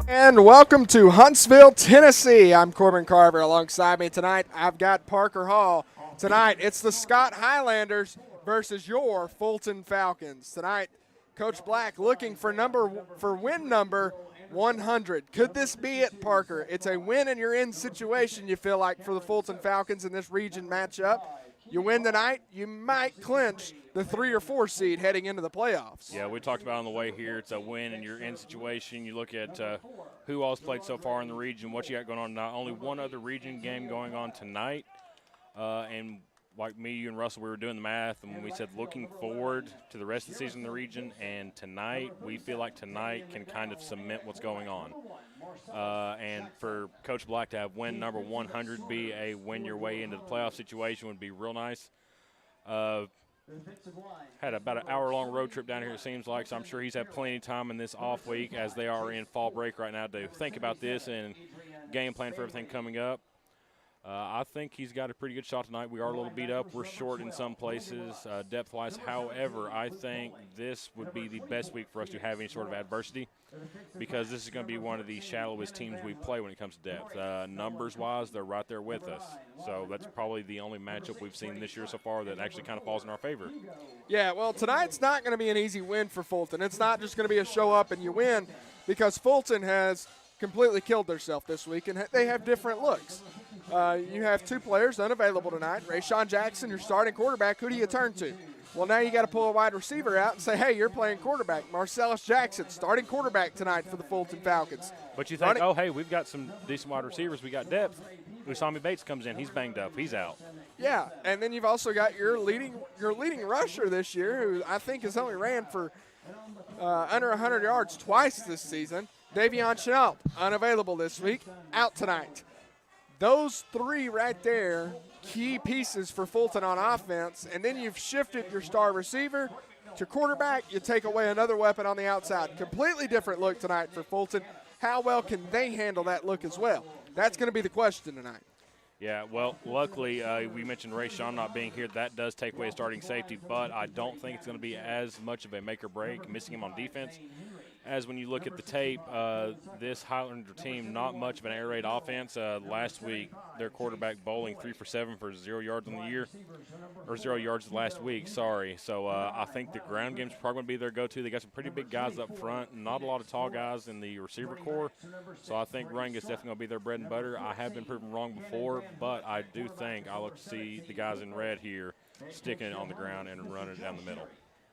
And welcome to Huntsville, Tennessee. I'm Corbin Carver. Alongside me tonight, I've got Parker Hall. Tonight, it's the Scott Highlanders versus your Fulton Falcons. Tonight, Coach Black looking for win number 100. Could this be it, Parker? It's a win and you're in situation, you feel like, for the Fulton Falcons in this region matchup. You win tonight, you might clinch the 3 or 4 seed heading into the playoffs. Yeah, we talked about on the way here, it's a win and you're in situation. You look at who all's played so far in the region, what you got going on tonight. Only one other region game going on tonight. And like me, you, and Russell, we were doing the math, and we said looking forward to the rest of the season in the region, and tonight, we feel like tonight can kind of cement what's going on. And for Coach Black to have win number 100 be a win your way into the playoff situation would be real nice. Had about an hour-long road trip down here, it seems like, so I'm sure he's had plenty of time in this off week as they are in fall break right now to think about this and game plan for everything coming up. I think he's got a pretty good shot tonight. We are a little beat up. We're short in some places depth-wise. However, I think this would be the best week for us to have any sort of adversity because this is going to be one of the shallowest teams we play when it comes to depth. Numbers-wise, they're right there with us. So that's probably the only matchup we've seen this year so far that actually kind of falls in our favor. Yeah, well, tonight's not going to be an easy win for Fulton. It's not just going to be a show up and you win because Fulton has completely killed themselves this week, and they have different looks. You have 2 players unavailable tonight. Rayshawn Jackson, your starting quarterback. Who do you turn to? Well, now you got to pull a wide receiver out and say, hey, you're playing quarterback. Marcellus Jackson, starting quarterback tonight for the Fulton Falcons. But you think, oh, hey, we've got some decent wide receivers. We got depth. Usami Bates comes in. He's banged up. He's out. Yeah, and then you've also got your leading rusher this year, who I think has only ran for under 100 yards twice this season. Davion Chenault, unavailable this week, out tonight. Those 3 right there, key pieces for Fulton on offense, and then you've shifted your star receiver to quarterback. You take away another weapon on the outside. Completely different look tonight for Fulton. How well can they handle that look as well? That's going to be the question tonight. Yeah, well, luckily, we mentioned Rayshawn not being here. That does take away a starting safety, but I don't think it's going to be as much of a make or break, missing him on defense. As when you look at the tape, this Highlander team, not much of an air raid offense. Last week, their quarterback bowling 3 for 7 for 0 yards on the year, or 0 yards last week, sorry. So I think the ground game's probably going to be their go-to. They got some pretty big guys up front, not a lot of tall guys in the receiver corps. So I think running is definitely going to be their bread and butter. I have been proven wrong before, but I do think I look to see the guys in red here sticking it on the ground and running it down the middle.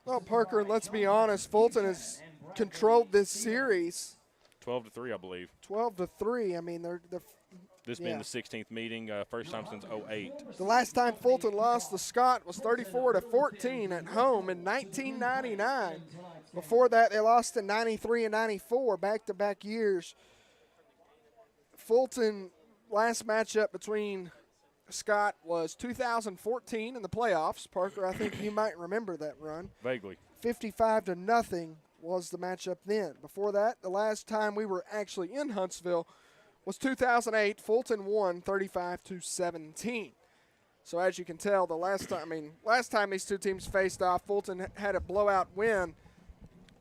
Well, Parker, let's be honest, Fulton has controlled this series 12-3, I believe. 12-3. I mean, this being the 16th meeting, first time since 2008. The last time Fulton lost to Scott was 34-14 at home in 1999. Before that, they lost in 93 and 94, back-to-back years. Fulton, last matchup between Scott was 2014 in the playoffs. Parker, I think you might remember that run. Vaguely. 55-0 was the matchup then. Before that, the last time we were actually in Huntsville was 2008. Fulton won 35-17. So as you can tell, the last time these two teams faced off, Fulton had a blowout win.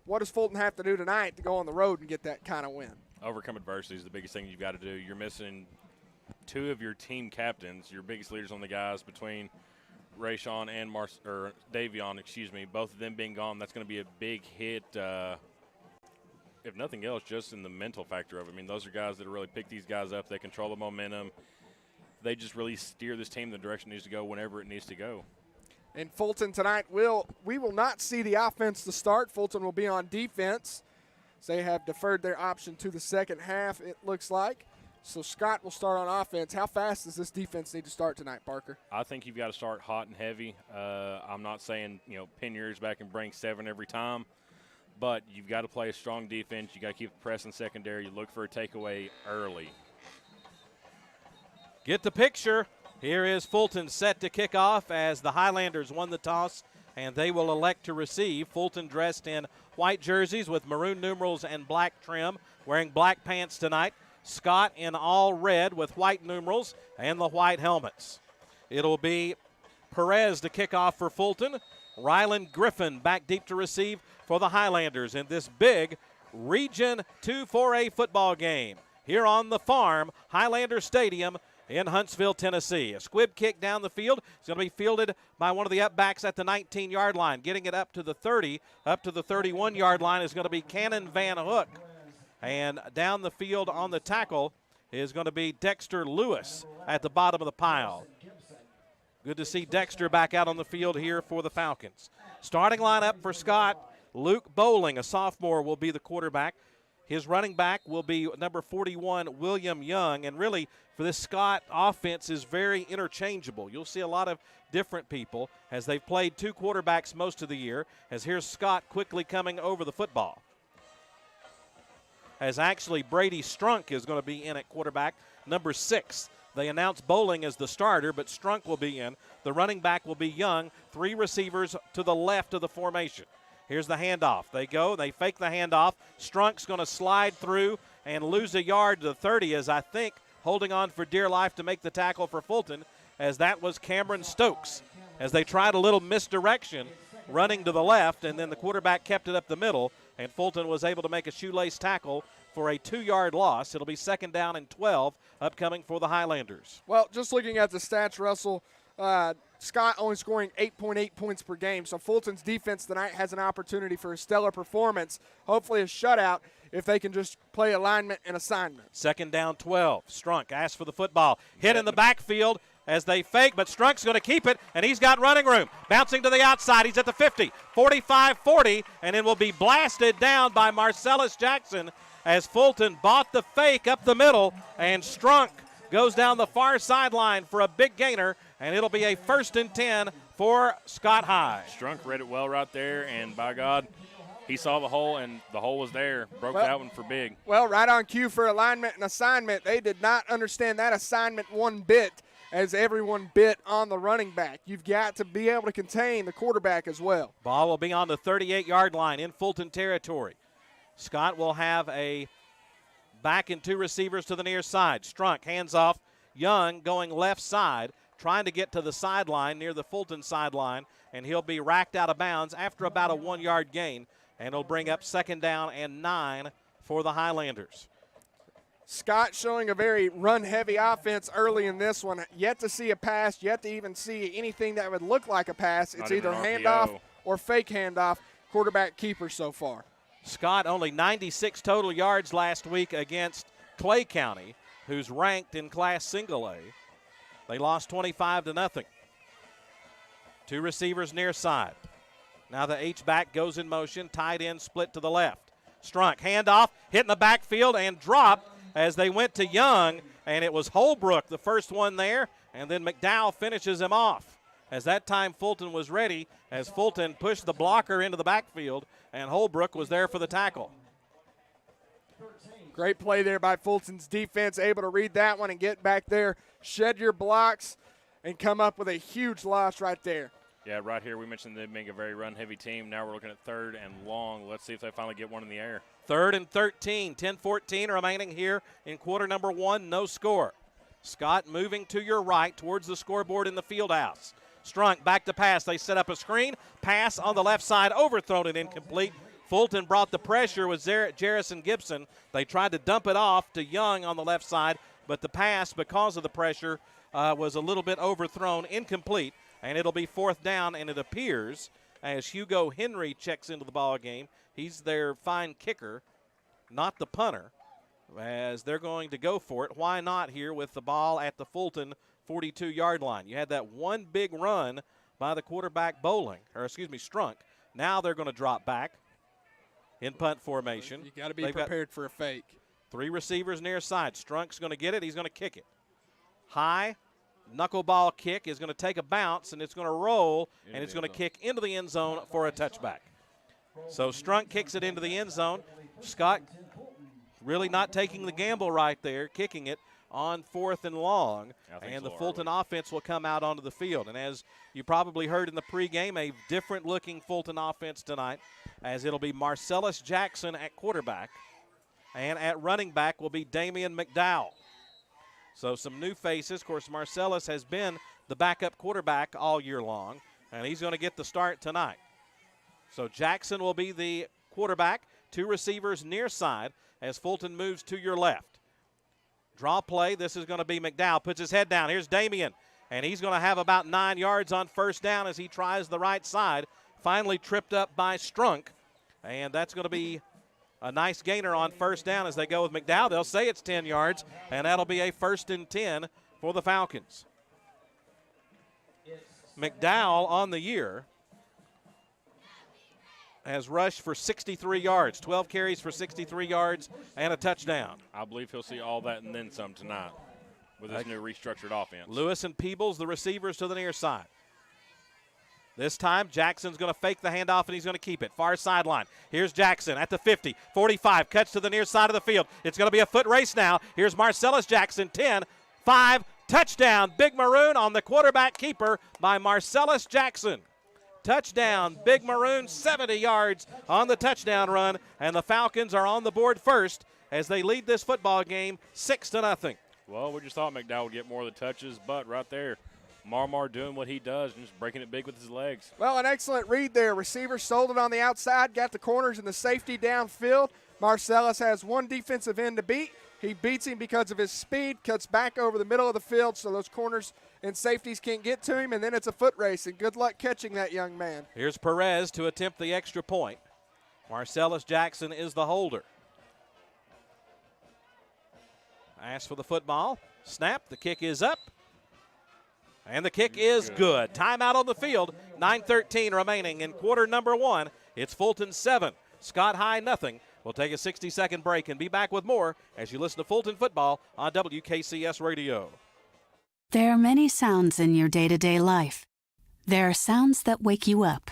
What does Fulton have to do tonight to go on the road and get that kind of win? Overcome adversity is the biggest thing you've got to do. You're missing two of your team captains, your biggest leaders on the guys between Rayshawn and Davion, both of them being gone. That's going to be a big hit, if nothing else, just in the mental factor of it. I mean, those are guys that really pick these guys up. They control the momentum. They just really steer this team in the direction it needs to go whenever it needs to go. And Fulton tonight, we will not see the offense to start. Fulton will be on defense. They have deferred their option to the second half, it looks like. So Scott will start on offense. How fast does this defense need to start tonight, Parker? I think you've got to start hot and heavy. I'm not saying, pin your ears back and bring 7 every time, but you've got to play a strong defense. You got to keep the press in secondary. You look for a takeaway early. Get the picture. Here is Fulton set to kick off as the Highlanders won the toss, and they will elect to receive. Fulton dressed in white jerseys with maroon numerals and black trim, wearing black pants tonight. Scott in all red with white numerals and the white helmets. It'll be Perez to kick off for Fulton. Ryland Griffin back deep to receive for the Highlanders in this big Region 2 4A football game here on the farm, Highlander Stadium in Huntsville, Tennessee. A squib kick down the field. It's going to be fielded by one of the upbacks at the 19-yard line. Getting it up to the 30, up to the 31-yard line is going to be Cannon Van Hook. And down the field on the tackle is going to be Dexter Lewis at the bottom of the pile. Good to see Dexter back out on the field here for the Falcons. Starting lineup for Scott, Luke Bowling, a sophomore, will be the quarterback. His running back will be number 41, William Young. And really, for this Scott offense is very interchangeable. You'll see a lot of different people as they've played two quarterbacks most of the year, as here's Scott quickly coming over the football. As actually Brady Strunk is going to be in at quarterback, number 6. They announced Bowling as the starter, but Strunk will be in. The running back will be Young. 3 receivers to the left of the formation. Here's the handoff. They go, they fake the handoff. Strunk's going to slide through and lose a yard to the 30, as I think holding on for dear life to make the tackle for Fulton, as that was Cameron Stokes. As they tried a little misdirection, running to the left, and then the quarterback kept it up the middle, and Fulton was able to make a shoelace tackle for a 2-yard loss. It'll be 2nd down and 12 upcoming for the Highlanders. Well, just looking at the stats, Russell, Scott only scoring 8.8 points per game, so Fulton's defense tonight has an opportunity for a stellar performance, hopefully a shutout, if they can just play alignment and assignment. 2nd down 12. Strunk asks for the football. Hit in the backfield as they fake, but Strunk's going to keep it, and he's got running room. Bouncing to the outside. He's at the 50, 45, 40, and it will be blasted down by Marcellus Jackson as Fulton bought the fake up the middle, and Strunk goes down the far sideline for a big gainer, and it'll be a 1st and 10 for Scott High. Strunk read it well right there, and by God, he saw the hole, and the hole was there. Broke that one for big. Well, right on cue for alignment and assignment. They did not understand that assignment one bit, as everyone bit on the running back. You've got to be able to contain the quarterback as well. Ball will be on the 38-yard line in Fulton territory. Scott will have a back and 2 receivers to the near side. Strunk hands off. Young going left side, trying to get to the sideline near the Fulton sideline, and he'll be racked out of bounds after about a 1-yard gain, and it'll bring up 2nd down and 9 for the Highlanders. Scott showing a very run-heavy offense early in this one. Yet to see a pass, yet to even see anything that would look like a pass. It's either handoff or fake handoff. Quarterback keeper so far. Scott only 96 total yards last week against Clay County, who's ranked in Class Single A. They lost 25-0. 2 receivers near side. Now the H-back goes in motion, tight end split to the left. Strunk, handoff, hit in the backfield and dropped as they went to Young, and it was Holbrook, the first one there, and then McDowell finishes him off. as that time Fulton was ready, as Fulton pushed the blocker into the backfield, and Holbrook was there for the tackle. Great play there by Fulton's defense, able to read that one and get back there, shed your blocks, and come up with a huge loss right there. Yeah, right here we mentioned them being a very run-heavy team. Now we're looking at 3rd and long. Let's see if they finally get one in the air. 3rd and 13, 10-14 remaining here in quarter number 1, no score. Scott moving to your right towards the scoreboard in the field house. Strunk back to pass. They set up a screen. Pass on the left side, overthrown and incomplete. Fulton brought the pressure with Jarrison Gibson. They tried to dump it off to Young on the left side, but the pass, because of the pressure, was a little bit overthrown, incomplete, and it'll be 4th down, and it appears as Hugo Henry checks into the ball game. He's their fine kicker, not the punter, as they're going to go for it. Why not here with the ball at the Fulton 42-yard line? You had that one big run by the quarterback Strunk. Now they're going to drop back in punt formation. You got to be prepared for a fake. 3 receivers near side. Strunk's going to get it. He's going to kick it. High knuckleball kick is going to take a bounce, and it's going to roll, and it's going to kick into the end zone for a touchback. So Strunk kicks it into the end zone. Scott really not taking the gamble right there, kicking it on 4th and long, and the Fulton offense will come out onto the field. And as you probably heard in the pregame, a different-looking Fulton offense tonight, as it'll be Marcellus Jackson at quarterback, and at running back will be Damian McDowell. So some new faces. Of course, Marcellus has been the backup quarterback all year long, and he's going to get the start tonight. So Jackson will be the quarterback. 2 receivers near side as Fulton moves to your left. Draw play. This is going to be McDowell. Puts his head down. Here's Damian, and he's going to have about 9 yards on 1st down as he tries the right side. Finally tripped up by Strunk, and that's going to be a nice gainer on 1st down as they go with McDowell. They'll say it's 10 yards, and that'll be a 1st and 10 for the Falcons. McDowell on the year has rushed for 63 yards, 12 carries for 63 yards and a touchdown. I believe he'll see all that and then some tonight with his new restructured offense. Lewis and Peebles, the receivers, to the near side. This time, Jackson's going to fake the handoff, and he's going to keep it. Far sideline. Here's Jackson at the 50, 45, cuts to the near side of the field. It's going to be a foot race now. Here's Marcellus Jackson, 10, 5, touchdown. Big Maroon on the quarterback keeper by Marcellus Jackson. Touchdown, Big Maroon, 70 yards on the touchdown run, and the Falcons are on the board first as they lead this football game 6-0. Well, we just thought McDowell would get more of the touches, but right there, Marmar doing what he does and just breaking it big with his legs. Well, an excellent read there. Receiver sold it on the outside, got the corners and the safety downfield. Marcellus has one defensive end to beat. He beats him because of his speed, cuts back over the middle of the field so those corners and safeties can't get to him, and then it's a foot race, and good luck catching that young man. Here's Perez to attempt the extra point. Marcellus Jackson is the holder. Asks for the football. Snap. The kick is up. And the kick is good. Timeout on the field. 9:13 remaining in quarter number 1. It's Fulton 7, Scott High nothing. We'll take a 60-second break and be back with more as you listen to Fulton football on WKCS Radio. There are many sounds in your day-to-day life. There are sounds that wake you up.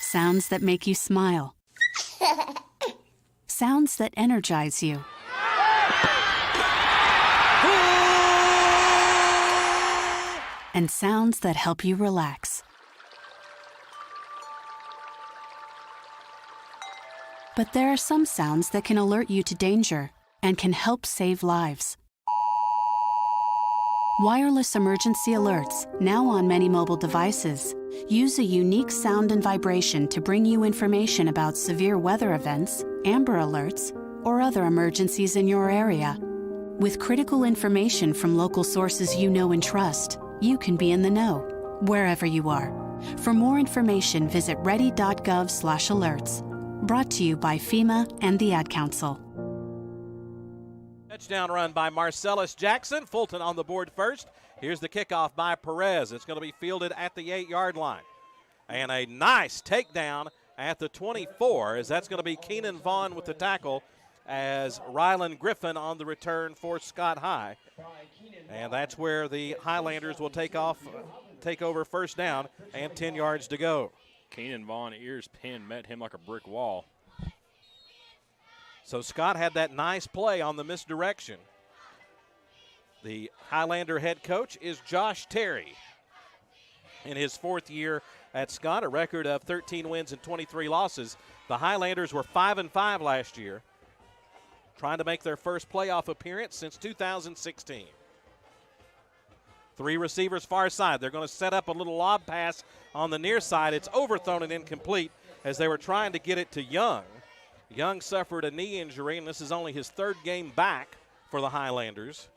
Sounds that make you smile. Sounds that energize you. And sounds that help you relax. But there are some sounds that can alert you to danger and can help save lives. Wireless emergency alerts, now on many mobile devices, use a unique sound and vibration to bring you information about severe weather events, Amber Alerts, or other emergencies in your area. With critical information from local sources you know and trust, you can be in the know, wherever you are. For more information, visit ready.gov/alerts. Brought to you by FEMA and the Ad Council. Touchdown run by Marcellus Jackson. Fulton on the board first. Here's the kickoff by Perez. It's going to be fielded at the 8-yard line. And a nice takedown at the 24, as that's going to be Keenan Vaughn with the tackle as Rylan Griffin on the return for Scott High. And that's where the Highlanders will take over first down and 10 yards to go. Keenan Vaughn Ears' pin met him like a brick wall. So Scott had that nice play on the misdirection. The Highlander head coach is Josh Terry. In his 4th year at Scott, a record of 13 wins and 23 losses. The Highlanders were 5-5 last year, trying to make their first playoff appearance since 2016. 3 receivers far side. They're going to set up a little lob pass on the near side. It's overthrown and incomplete as they were trying to get it to Young. Young suffered a knee injury, and this is only his 3rd game back for the Highlanders.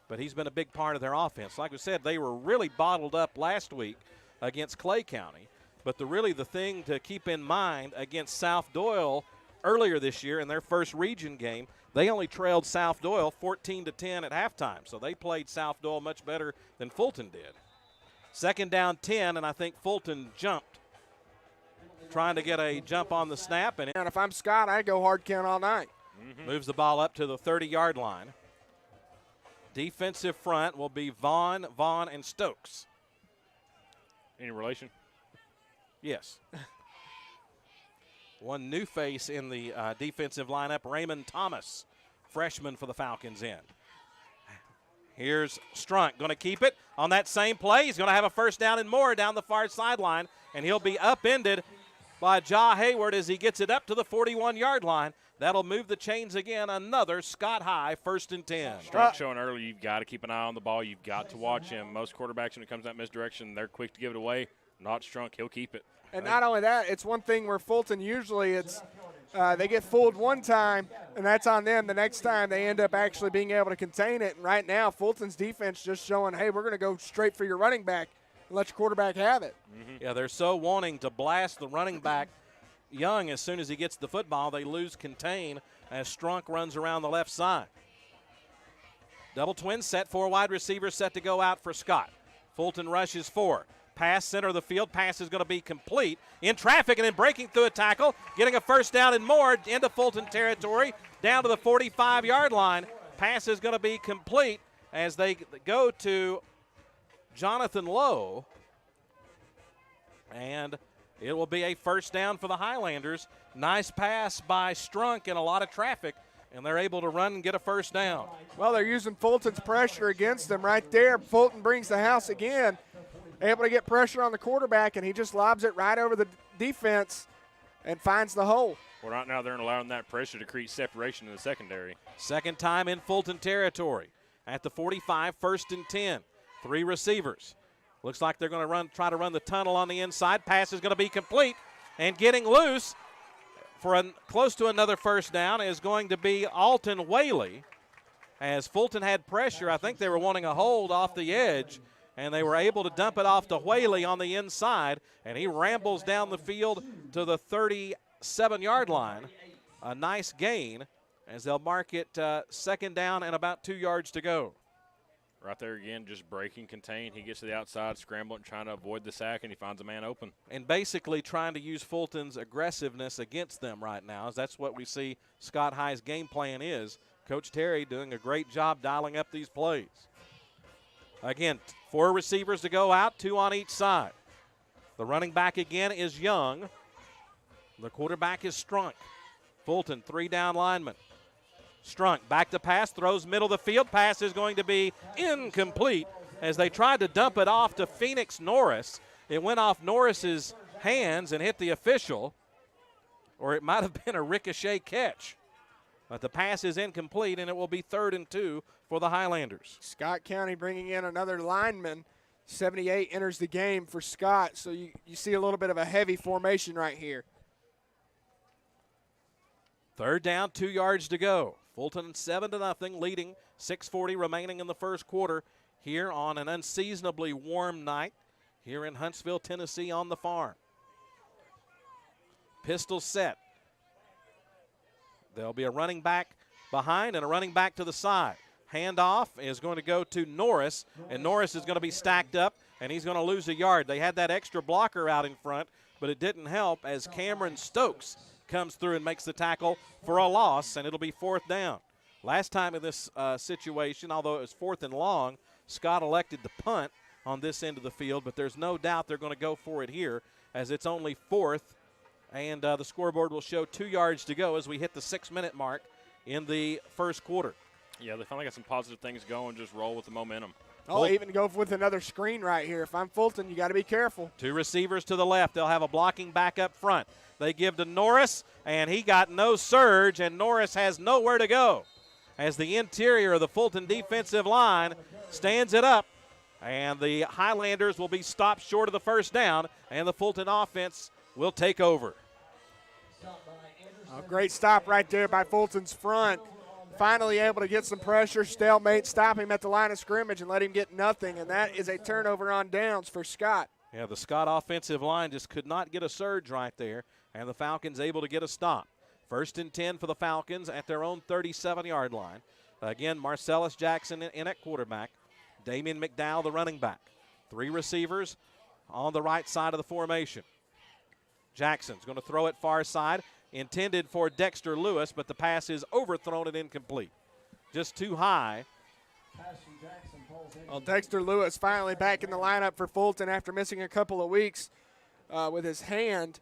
But he's been a big part of their offense. Like we said, they were really bottled up last week against Clay County. But the thing to keep in mind against South Doyle earlier this year in their first region game, they only trailed South Doyle 14-10 at halftime. So they played South Doyle much better than Fulton did. 2nd down 10, and I think Fulton jumped, trying to get a jump on the snap. And if I'm Scott, I go hard count all night. Moves the ball up to the 30-yard line. Defensive front will be Vaughn, and Stokes. Any relation? Yes. One new face in the defensive lineup, Raymond Thomas, freshman for the Falcons in. Here's Strunk, going to keep it on that same play. He's going to have a first down and more down the far sideline, and he'll be upended by Ja Hayward as he gets it up to the 41-yard line. That'll move the chains again. Another Scott High 1st and 10. Strunk showing early, you've got to keep an eye on the ball. You've got to watch him. Most quarterbacks, when it comes that misdirection, they're quick to give it away. Not Strunk, he'll keep it. And not only that, it's one thing where Fulton usually they get fooled one time, and that's on them. The next time they end up actually being able to contain it. And right now, Fulton's defense just showing, hey, we're going to go straight for your running back and let your quarterback have it. Yeah, they're so wanting to blast the running back Young as soon as he gets the football. They lose contain as Strunk runs around the left side. Double twin set, 4 wide receivers set to go out for Scott. Fulton rushes 4. Pass center of the field. Pass is going to be complete. In traffic and then breaking through a tackle. Getting a first down and more into Fulton territory. Down to the 45-yard line. Pass is going to be complete as they go to Jonathan Lowe. And it will be a first down for the Highlanders. Nice pass by Strunk and a lot of traffic, and they're able to run and get a first down. Well, they're using Fulton's pressure against them right there. Fulton brings the house again. Able to get pressure on the quarterback, and he just lobs it right over the defense and finds the hole. Well, right now they're allowing that pressure to create separation in the secondary. 2nd time in Fulton territory. At the 45, 1st and 10. 3 receivers. Looks like they're going to try to run the tunnel on the inside. Pass is going to be complete, and getting loose for close to another first down is going to be Alton Whaley. As Fulton had pressure, I think they were wanting a hold off the edge, and they were able to dump it off to Whaley on the inside, and he rambles down the field to the 37-yard line. A nice gain as they'll mark it 2nd down and about 2 yards to go. Right there again, just breaking, contain. He gets to the outside, scrambling, trying to avoid the sack, and he finds a man open. And basically trying to use Fulton's aggressiveness against them right now, as that's what we see Scott High's game plan is. Coach Terry doing a great job dialing up these plays. Again, 4 receivers to go out, 2 on each side. The running back again is Young. The quarterback is Strunk. Fulton, 3 down linemen. Strunk back to pass, throws middle of the field. Pass is going to be incomplete as they tried to dump it off to Phoenix Norris. It went off Norris's hands and hit the official, or it might have been a ricochet catch. But the pass is incomplete, and it will be 3rd and 2 for the Highlanders. Scott County bringing in another lineman. 78 enters the game for Scott, so you see a little bit of a heavy formation right here. 3rd down, 2 yards to go. Fulton 7-0, leading, 6:40 remaining in the first quarter here on an unseasonably warm night here in Huntsville, Tennessee on the farm. Pistol set. There'll be a running back behind and a running back to the side. Handoff is going to go to Norris, and Norris is going to be stacked up, and he's going to lose a yard. They had that extra blocker out in front, but it didn't help as Cameron Stokes comes through and makes the tackle for a loss, and it'll be 4th down. Last time in this situation, although it was 4th and long, Scott elected to punt on this end of the field, but there's no doubt they're going to go for it here as it's only 4th, and the scoreboard will show 2 yards to go as we hit the 6-minute mark in the first quarter. Yeah, they finally got some positive things going. Just roll with the momentum. I'll even go with another screen right here. If I'm Fulton, you got to be careful. 2 receivers to the left. They'll have a blocking back up front. They give to Norris, and he got no surge, and Norris has nowhere to go as the interior of the Fulton defensive line stands it up, and the Highlanders will be stopped short of the first down, and the Fulton offense will take over. A great stop right there by Fulton's front. Finally able to get some pressure, stalemate, stop him at the line of scrimmage and let him get nothing, and that is a turnover on downs for Scott. Yeah, the Scott offensive line just could not get a surge right there, and the Falcons able to get a stop. 1st and 10 for the Falcons at their own 37-yard line. Again, Marcellus Jackson in at quarterback. Damian McDowell, the running back. 3 receivers on the right side of the formation. Jackson's going to throw it far side, intended for Dexter Lewis, but the pass is overthrown and incomplete. Just too high. Well, Dexter Lewis finally back in the lineup for Fulton after missing a couple of weeks with his hand.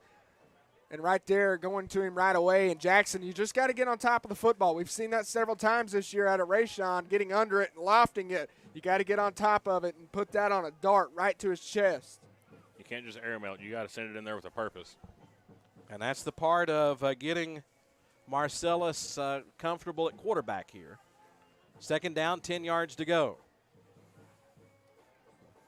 And right there, going to him right away. And Jackson, you just got to get on top of the football. We've seen that several times this year out of Rayshon, getting under it and lofting it. You got to get on top of it and put that on a dart right to his chest. You can't just air mail it. You got to send it in there with a purpose. And that's the part of getting Marcellus comfortable at quarterback here. 2nd down, 10 yards to go.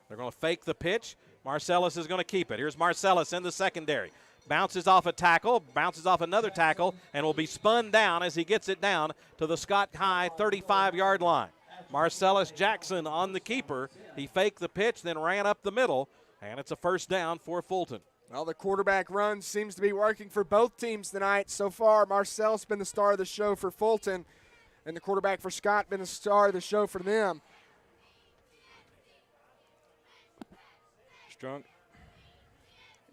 They're going to fake the pitch. Marcellus is going to keep it. Here's Marcellus in the secondary. Bounces off a tackle, bounces off another tackle, and will be spun down as he gets it down to the Scott High 35-yard line. Marcellus Jackson on the keeper. He faked the pitch, then ran up the middle, and it's a 1st down for Fulton. Well, the quarterback run seems to be working for both teams tonight. So far, Marcel's been the star of the show for Fulton, and the quarterback for Scott been the star of the show for them. Strunk.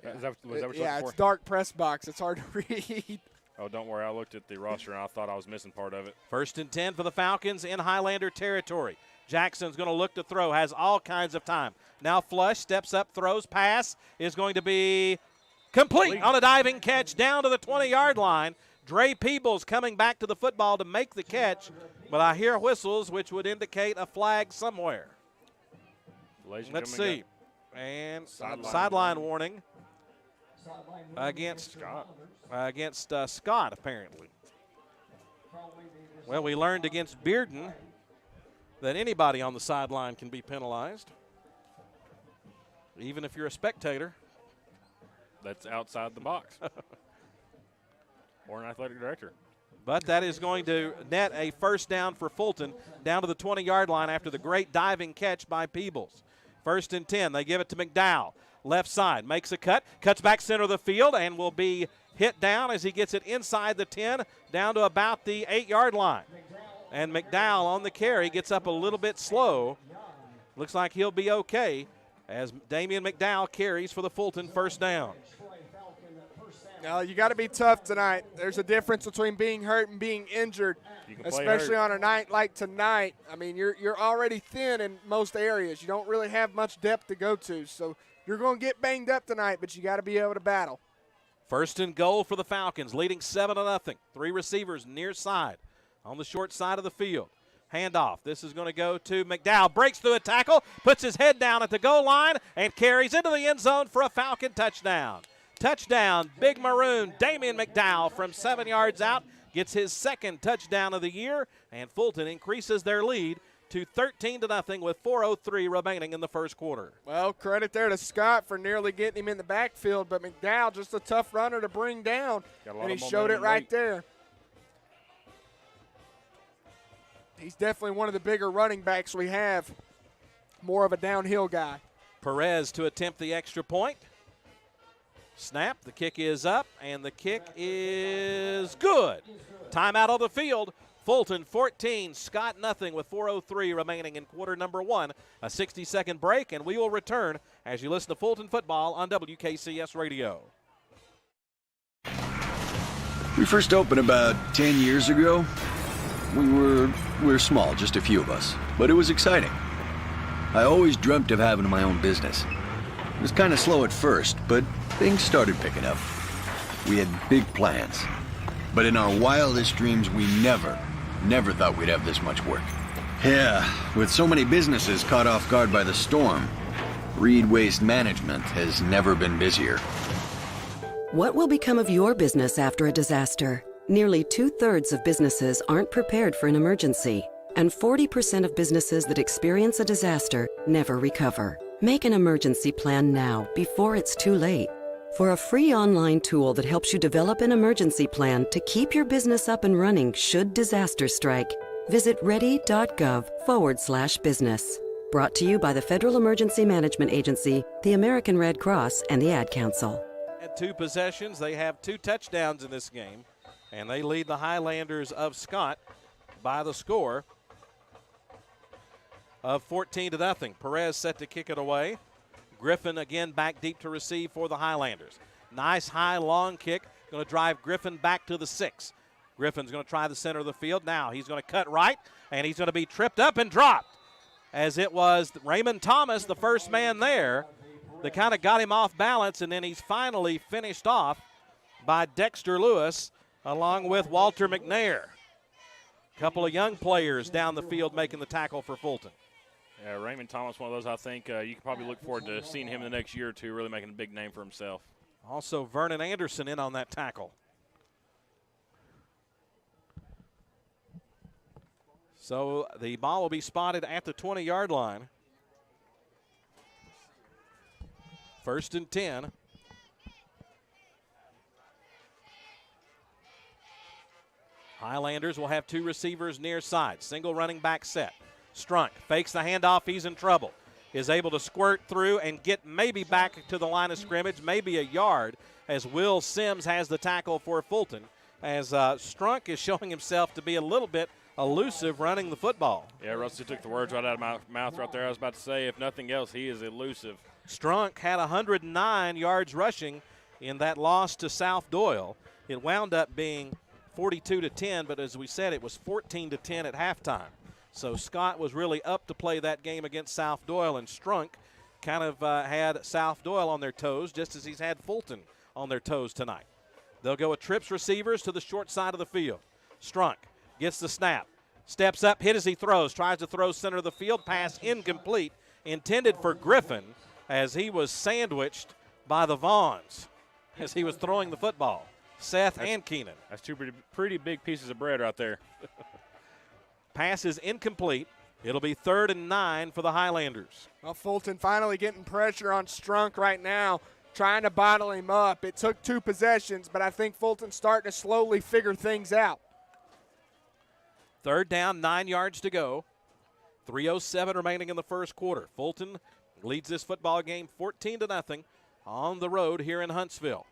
Was that what you're yeah, looking for? It's dark press box. It's hard to read. Oh, don't worry. I looked at the roster, and I thought I was missing part of it. 1st and 10 for the Falcons in Highlander territory. Jackson's going to look to throw, has all kinds of time. Now flush, steps up, throws, pass is going to be complete on a diving catch down to the 20-yard line. Dre Peebles coming back to the football to make the catch, but I hear whistles which would indicate a flag somewhere. Let's see. And sideline warning against Scott, apparently. Well, we learned against Bearden that anybody on the sideline can be penalized, even if you're a spectator. That's outside the box. Or an athletic director. But that is going to net a 1st down for Fulton down to the 20-yard line after the great diving catch by Peebles. 1st and 10. They give it to McDowell. Left side, makes a cut, cuts back center of the field, and will be hit down as he gets it inside the 10 down to about the 8-yard line. And McDowell on the carry gets up a little bit slow. Looks like he'll be okay as Damian McDowell carries for the Fulton 1st down. Now, you got to be tough tonight. There's a difference between being hurt and being injured, especially on a night like tonight. I mean, you're already thin in most areas. You don't really have much depth to go to, so you're going to get banged up tonight, but you got to be able to battle. 1st and goal for the Falcons, leading 7-0. 3 receivers near side on the short side of the field. Handoff. This is going to go to McDowell. Breaks through a tackle, puts his head down at the goal line, and carries into the end zone for a Falcon touchdown. Touchdown, Big Maroon, Damian McDowell from 7 yards out gets his 2nd touchdown of the year, and Fulton increases their lead to 13-0 with 4:03 remaining in the first quarter. Well, credit there to Scott for nearly getting him in the backfield, but McDowell just a tough runner to bring down, and he showed it right there. He's definitely one of the bigger running backs we have, more of a downhill guy. Perez to attempt the extra point. Snap, the kick is up, and the kick is good. Timeout on the field. Fulton 14, Scott nothing with 4:03 remaining in quarter number 1. A 60-second break, and we will return as you listen to Fulton football on WKCS Radio. We first opened about 10 years ago. We were small, just a few of us, but it was exciting. I always dreamt of having my own business. It was kind of slow at first, but things started picking up. We had big plans. But in our wildest dreams, we never thought we'd have this much work. Yeah, with so many businesses caught off guard by the storm, Reed Waste Management has never been busier. What will become of your business after a disaster? Nearly 2/3 of businesses aren't prepared for an emergency, and 40% of businesses that experience a disaster never recover. Make an emergency plan now, before it's too late. For a free online tool that helps you develop an emergency plan to keep your business up and running should disaster strike, visit ready.gov/business. Brought to you by the Federal Emergency Management Agency, the American Red Cross, and the Ad Council. At 2 possessions, they have 2 touchdowns in this game, and they lead the Highlanders of Scott by the score of 14-0. Perez set to kick it away. Griffin again back deep to receive for the Highlanders. Nice high long kick, going to drive Griffin back to the 6. Griffin's going to try the center of the field. Now he's going to cut right, and he's going to be tripped up and dropped, as it was Raymond Thomas, the first man there, that kind of got him off balance, and then he's finally finished off by Dexter Lewis along with Walter McNair. A couple of young players down the field making the tackle for Fulton. Yeah, Raymond Thomas, one of those I think you can probably look forward to seeing him in the next year or two, really making a big name for himself. Also, Vernon Anderson in on that tackle. So the ball will be spotted at the 20-yard line. 1st and 10. Highlanders will have 2 receivers near side. Single running back set. Strunk fakes the handoff. He's in trouble. Is able to squirt through and get maybe back to the line of scrimmage, maybe a yard, as Will Sims has the tackle for Fulton, as Strunk is showing himself to be a little bit elusive running the football. Yeah, Russell took the words right out of my mouth right there. I was about to say, if nothing else, he is elusive. Strunk had 109 yards rushing in that loss to South Doyle. It wound up being 42-10, but as we said, it was 14-10 at halftime. So Scott was really up to play that game against South Doyle, and Strunk kind of had South Doyle on their toes, just as he's had Fulton on their toes tonight. They'll go with trips receivers to the short side of the field. Strunk gets the snap, steps up, hit as he throws, tries to throw center of the field, pass incomplete, intended for Griffin, as he was sandwiched by the Vaughns as he was throwing the football. Seth and Keenan. That's 2 pretty big pieces of bread right there. Pass is incomplete. It'll be 3rd and 9 for the Highlanders. Well, Fulton finally getting pressure on Strunk right now, trying to bottle him up. It took 2 possessions, but I think Fulton's starting to slowly figure things out. 3rd down, 9 yards to go. 3:07 remaining in the first quarter. Fulton leads this football game 14-0 on the road here in Huntsville.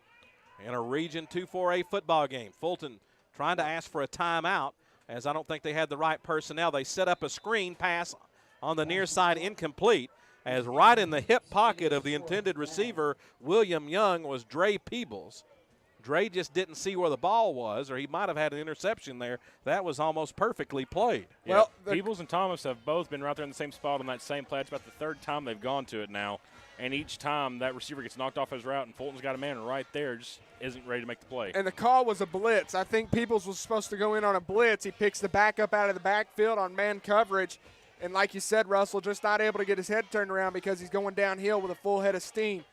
In a Region 2-4A football game. Fulton trying to ask for a timeout, as I don't think they had the right personnel. They set up a screen pass on the near side, incomplete, as right in the hip pocket of the intended receiver, William Young, was Dre Peebles. Dre just didn't see where the ball was, or he might have had an interception there. That was almost perfectly played. Yeah, well, Peebles and Thomas have both been right there in the same spot on that same play. It's about the 3rd time they've gone to it now. And each time that receiver gets knocked off his route, and Fulton's got a man right there, just isn't ready to make the play. And the call was a blitz. I think Peebles was supposed to go in on a blitz. He picks the backup out of the backfield on man coverage. And like you said, Russell, just not able to get his head turned around because he's going downhill with a full head of steam.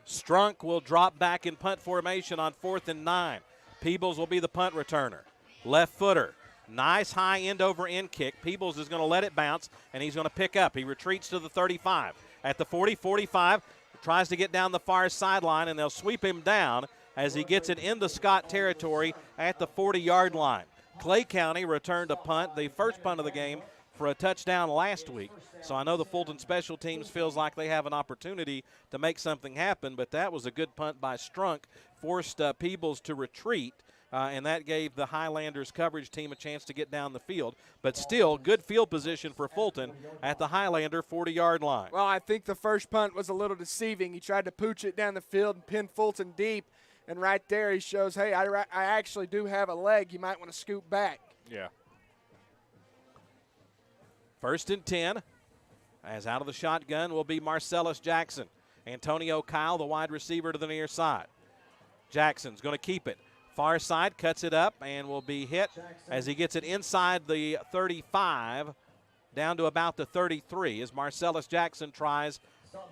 Strunk will drop back in punt formation on 4th and 9. Peebles will be the punt returner. Left footer. Nice high end-over-end kick. Peebles is going to let it bounce, and he's going to pick up. He retreats to the 35. At the 40, 45, tries to get down the far sideline, and they'll sweep him down as he gets it into Scott territory at the 40-yard line. Clay County returned a punt, the first punt of the game, for a touchdown last week. So I know the Fulton special teams feels like they have an opportunity to make something happen, but that was a good punt by Strunk, forced Peebles to retreat, and that gave the Highlanders coverage team a chance to get down the field. But still, good field position for Fulton at the Highlander 40-yard line. Well, I think the first punt was a little deceiving. He tried to pooch it down the field and pin Fulton deep. And right there he shows, hey, I actually do have a leg. You might want to scoot back. Yeah. 1st and 10. As out of the shotgun will be Marcellus Jackson. Antonio Kyle, the wide receiver, to the near side. Jackson's going to keep it. Far side, cuts it up, and will be hit as he gets it inside the 35, down to about the 33, as Marcellus Jackson tries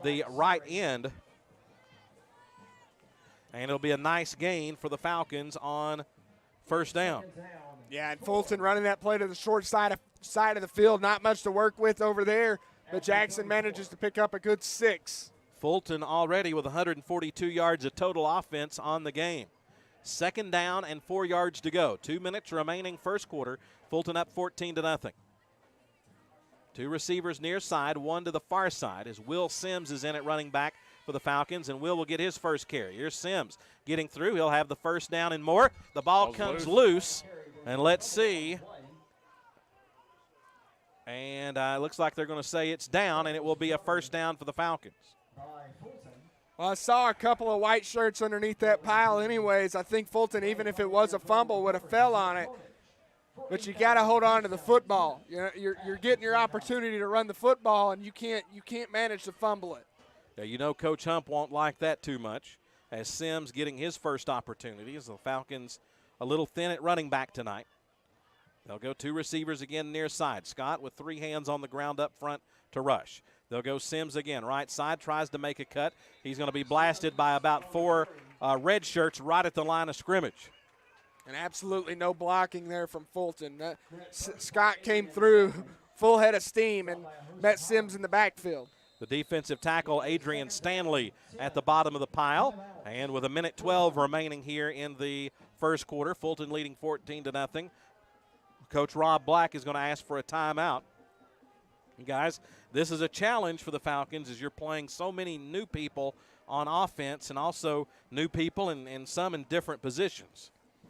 the right end. And it'll be a nice gain for the Falcons on 1st down. Yeah, and Fulton running that play to the short side of the field. Not much to work with over there, but Jackson manages to pick up a good 6. Fulton already with 142 yards of total offense on the game. 2nd down and 4 yards to go. 2 minutes remaining first quarter. Fulton up 14-0. 2 receivers near side, 1 to the far side as Will Sims is in at running back for the Falcons, and Will get his first carry. Here's Sims getting through. He'll have the 1st down and more. The ball comes loose, and let's see. And it looks like they're going to say it's down, and it will be a 1st down for the Falcons. Well, I saw a couple of white shirts underneath that pile anyways. I think Fulton, even if it was a fumble, would have fell on it. But you got to hold on to the football. You're getting your opportunity to run the football, and you can't manage to fumble it. Yeah, you know Coach Hump won't like that too much, as Sims getting his first opportunity as the Falcons a little thin at running back tonight. They'll go 2 receivers again near side. Scott with 3 hands on the ground up front to rush. They'll go Sims again. Right side, tries to make a cut. He's going to be blasted by about 4 red shirts right at the line of scrimmage. And absolutely no blocking there from Fulton. Scott came through full head of steam and met Sims in the backfield. The defensive tackle, Adrian Stanley, at the bottom of the pile. And with 1:12 remaining here in the first quarter, Fulton leading 14-0. Coach Rob Black is going to ask for a timeout. And guys, this is a challenge for the Falcons as you're playing so many new people on offense and also new people and some in different positions.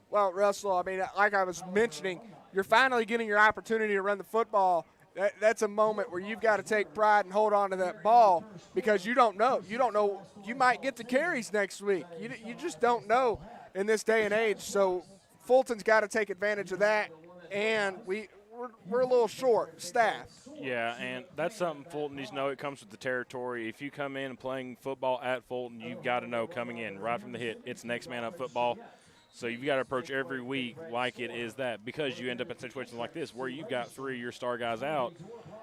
Well, Russell, I mean, like I was mentioning, you're finally getting your opportunity to run the football. That's a moment where you've got to take pride and hold on to that ball because you don't know. You don't know. You might get the carries next week. You just don't know in this day and age. So Fulton's got to take advantage of that, and we're a little short staffed. Yeah, and that's something Fulton needs to know. It comes with the territory. If you come in and playing football at Fulton, you've got to know coming in right from the hit, it's next man up football. So you've got to approach every week like it is that, because you end up in situations like this where you've got 3 of your star guys out.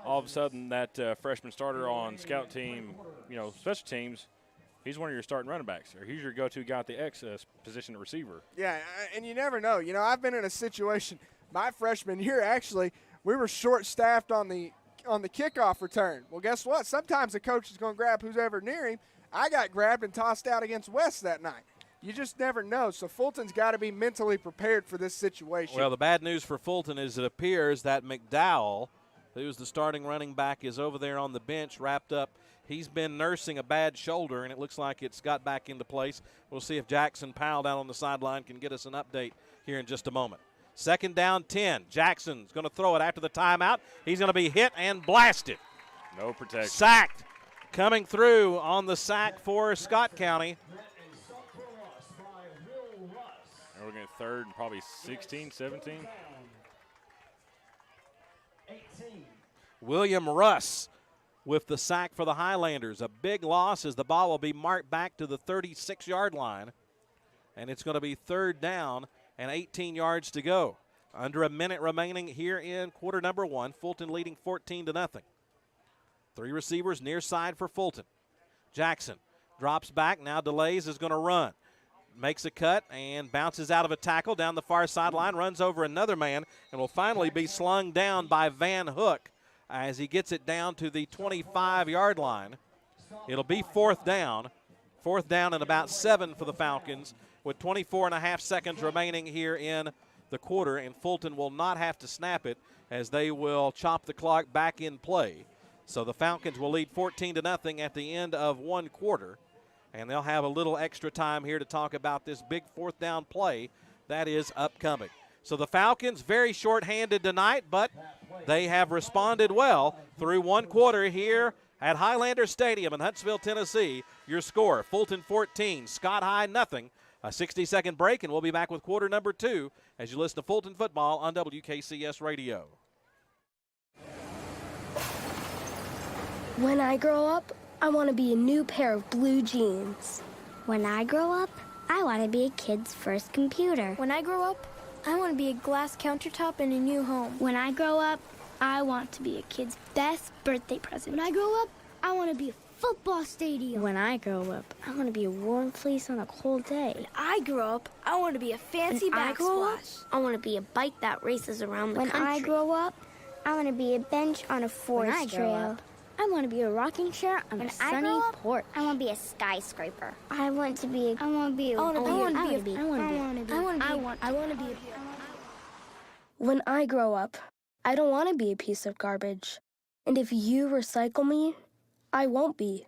All of a sudden that freshman starter on scout team, special teams, he's one of your starting running backs, or he's your go-to guy at the X position at receiver. Yeah, and you never know. I've been in a situation my freshman year, actually, we were short-staffed on the kickoff return. Well, guess what? Sometimes the coach is going to grab who's ever near him. I got grabbed and tossed out against West that night. You just never know. So Fulton's got to be mentally prepared for this situation. Well, the bad news for Fulton is it appears that McDowell, who's the starting running back, is over there on the bench wrapped up. He's been nursing a bad shoulder, and it looks like it's got back into place. We'll see if Jackson Powell down on the sideline can get us an update here in just a moment. 2nd down, 10. Jackson's going to throw it after the timeout. He's going to be hit and blasted. No protection. Sacked. Coming through on the sack for Scott County. And we're going to 3rd and probably 16, 17. William Russ with the sack for the Highlanders. A big loss as the ball will be marked back to the 36-yard line. And it's going to be 3rd down and 18 yards to go. Under a minute remaining here in quarter number 1. Fulton leading 14-0. 3 receivers near side for Fulton. Jackson drops back, now delays, is going to run. Makes a cut and bounces out of a tackle down the far sideline, runs over another man, and will finally be slung down by Van Hook as he gets it down to the 25-yard line. It'll be 4th down. 4th down and about 7 for the Falcons with 24.5 seconds remaining here in the quarter, and Fulton will not have to snap it as they will chop the clock back in play. So the Falcons will lead 14-0 at the end of 1 quarter, and they'll have a little extra time here to talk about this big 4th down play that is upcoming. So the Falcons very short-handed tonight, but they have responded well through 1 quarter here at Highlander Stadium in Huntsville, Tennessee. Your score, Fulton 14, Scott High nothing. A 60-second break, and we'll be back with quarter number 2 as you listen to Fulton football on WKCS Radio. When I grow up, I want to be a new pair of blue jeans. When I grow up, I want to be a kid's first computer. When I grow up, I want to be a glass countertop in a new home. When I grow up, I want to be a kid's best birthday present. When I grow up, I want to be a football stadium. When I grow up, I want to be a warm fleece on a cold day. When I grow up, I want to be a fancy backsplash. I want to be a bike that races around the country. When I grow up, I want to be a bench on a forest trail. I want to be a rocking chair on a sunny porch. I want to be a skyscraper. I want to be When I grow up, I don't want to be a piece of garbage. And if you recycle me, I won't be.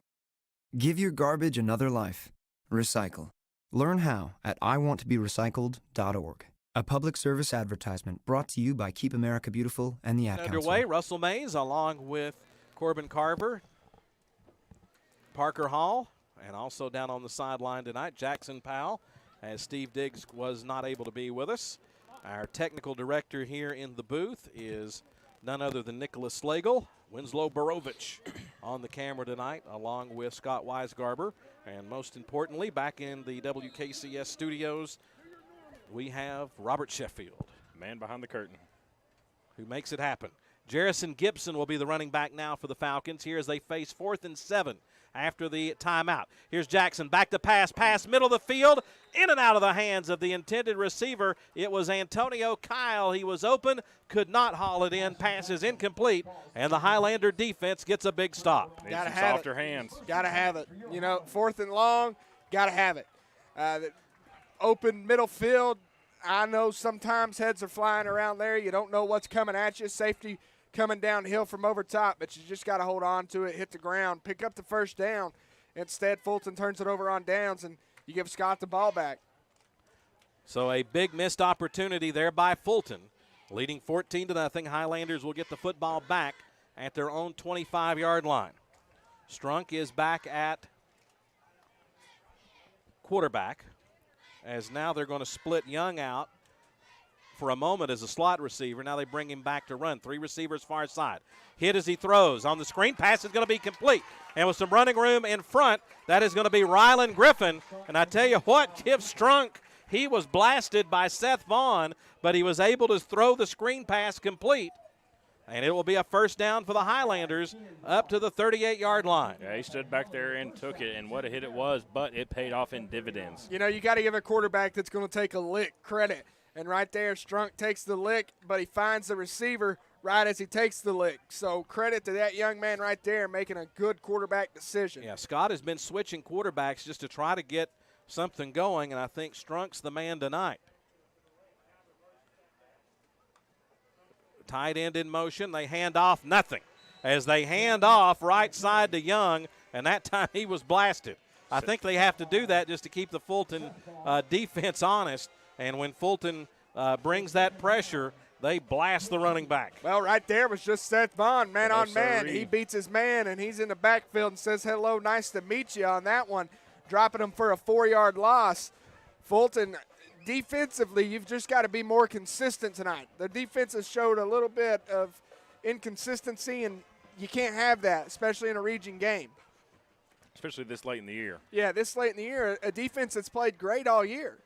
Give your garbage another life. Recycle. Learn how at iwanttoberecycled.org. A public service advertisement brought to you by Keep America Beautiful and the Ad Council. Underway, Russell Mays along with Corbin Carver, Parker Hall, and also down on the sideline tonight, Jackson Powell, as Steve Diggs was not able to be with us. Our technical director here in the booth is none other than Nicholas Slagle. Winslow Borovich on the camera tonight, along with Scott Weisgarber. And most importantly, back in the WKCS studios, we have Robert Sheffield. Man behind the curtain. Who makes it happen. Jerrison Gibson will be the running back now for the Falcons here as they face 4th and 7 after the timeout. Here's Jackson, back to pass, middle of the field, in and out of the hands of the intended receiver. It was Antonio Kyle. He was open, could not haul it in. Pass is incomplete, and the Highlander defense gets a big stop. Got to have softer hands. Got to have it. You know, 4th and long, got to have it. The open middle field, I know sometimes heads are flying around there. You don't know what's coming at you. Safety coming downhill from over top, but you just got to hold on to it, hit the ground, pick up the first down. Instead, Fulton turns it over on downs, and you give Scott the ball back. So a big missed opportunity there by Fulton. Leading 14-0, Highlanders will get the football back at their own 25-yard line. Strunk is back at quarterback, as now they're going to split Young out for a moment as a slot receiver. Now they bring him back to run. 3 receivers far side. Hit as he throws. On the screen, pass is going to be complete. And with some running room in front, that is going to be Rylan Griffin. And I tell you what, give Strunk. He was blasted by Seth Vaughn, but he was able to throw the screen pass complete. And it will be a first down for the Highlanders up to the 38-yard line. Yeah, he stood back there and took it, and what a hit it was, but it paid off in dividends. You know, you got to give a quarterback that's going to take a lick credit. And right there, Strunk takes the lick, but he finds the receiver right as he takes the lick. So credit to that young man right there making a good quarterback decision. Yeah, Scott has been switching quarterbacks just to try to get something going, and I think Strunk's the man tonight. Tight end in motion. They hand off nothing. As they hand off right side to Young, and that time he was blasted. I think they have to do that just to keep the Fulton defense honest. And when Fulton brings that pressure, they blast the running back. Well, right there was just Seth Vaughn, man on man. He beats his man, and he's in the backfield and says, hello, nice to meet you on that one, dropping him for a 4-yard loss. Fulton, defensively, you've just got to be more consistent tonight. The defense has showed a little bit of inconsistency, and you can't have that, especially in a region game. Especially this late in the year. Yeah, this late in the year, a defense that's played great all year.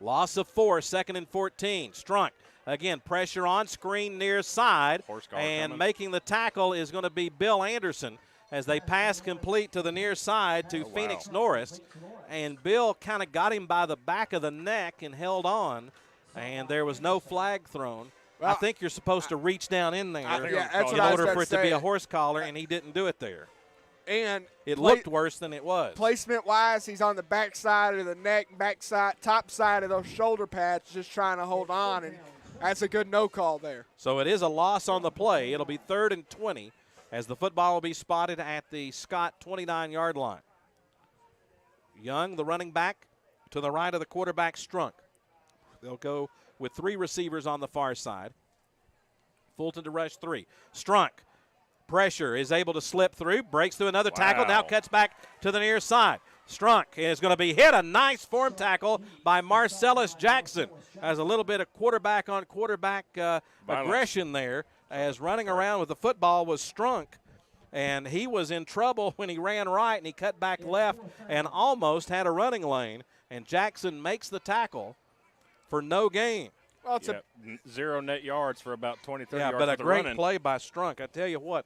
Loss of 4, 2nd and 14. Strunk, again, pressure on screen near side. And making the tackle is going to be Bill Anderson as they pass complete to the near side to Phoenix Norris. And Bill kind of got him by the back of the neck and held on, and there was no flag thrown. Well, I think you're supposed to reach down in there in order for it to be a horse collar, and he didn't do it there. And it looked worse than it was. Placement-wise, he's on the back side of the neck, top side of those shoulder pads, just trying to hold on, and that's a good no call there. So it is a loss on the play. It'll be 3rd and 20 as the football will be spotted at the Scott 29-yard line. Young, the running back, to the right of the quarterback, Strunk. They'll go with 3 receivers on the far side. Fulton to rush 3. Strunk. Pressure, is able to slip through, breaks through another tackle, now cuts back to the near side. Strunk is going to be hit. A nice form tackle by Marcellus Jackson. Has a little bit of quarterback on quarterback aggression there, as running around with the football was Strunk. And he was in trouble when he ran right and he cut back left and almost had a running lane. And Jackson makes the tackle for no gain. Well, it's 0 net yards for about 20, 30 yards. Yeah, but a great running. play by Strunk. I tell you what,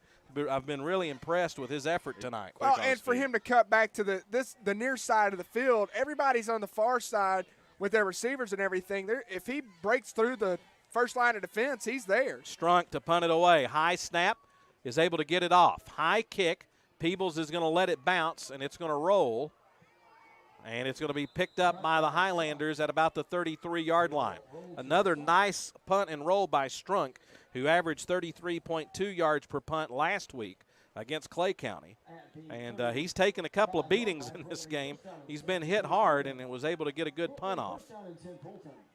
I've been really impressed with his effort tonight. Well, and for him to cut back to the near side of the field, everybody's on the far side with their receivers and everything. If he breaks through the first line of defense, he's there. Strunk to punt it away. High snap, is able to get it off. High kick. Peebles is going to let it bounce, and it's going to roll. And it's going to be picked up by the Highlanders at about the 33-yard line. Another nice punt and roll by Strunk, who averaged 33.2 yards per punt last week against Clay County. And he's taken a couple of beatings in this game. He's been hit hard and was able to get a good punt off.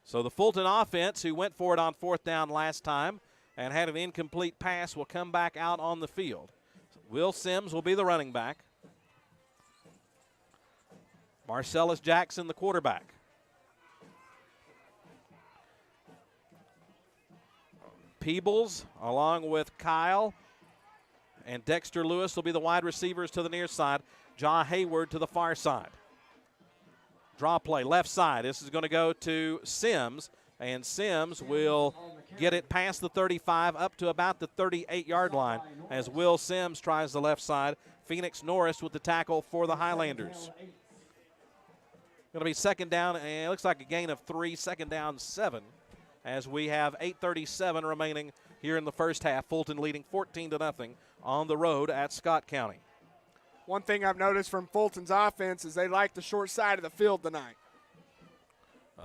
So the Fulton offense, who went for it on 4th down last time and had an incomplete pass, will come back out on the field. Will Sims will be the running back. Marcellus Jackson, the quarterback. Peebles, along with Kyle and Dexter Lewis, will be the wide receivers to the near side. John Hayward to the far side. Draw play, left side. This is going to go to Sims, and Sims will get it past the 35 up to about the 38-yard line as Will Sims tries the left side. Phoenix Norris with the tackle for the Highlanders. Going to be second down, and it looks like a gain of 3, second down 7, as we have 8:37 remaining here in the first half. Fulton leading 14-0 on the road at Scott County. One thing I've noticed from Fulton's offense is they like the short side of the field tonight.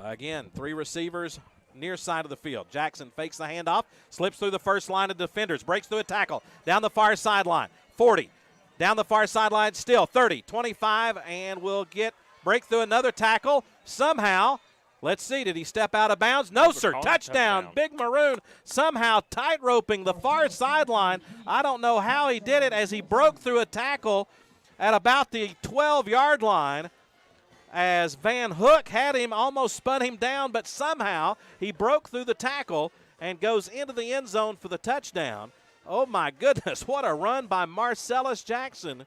Again, 3 receivers near side of the field. Jackson fakes the handoff, slips through the first line of defenders, breaks through a tackle, down the far sideline, 40. Down the far sideline still, 30, 25, and will break through another tackle somehow. Let's see, did he step out of bounds? No, sir. Touchdown. Big Maroon somehow tight-roping the far sideline. I don't know how he did it as he broke through a tackle at about the 12-yard line, as Van Hook had him, almost spun him down, but somehow he broke through the tackle and goes into the end zone for the touchdown. Oh, my goodness, what a run by Marcellus Jackson,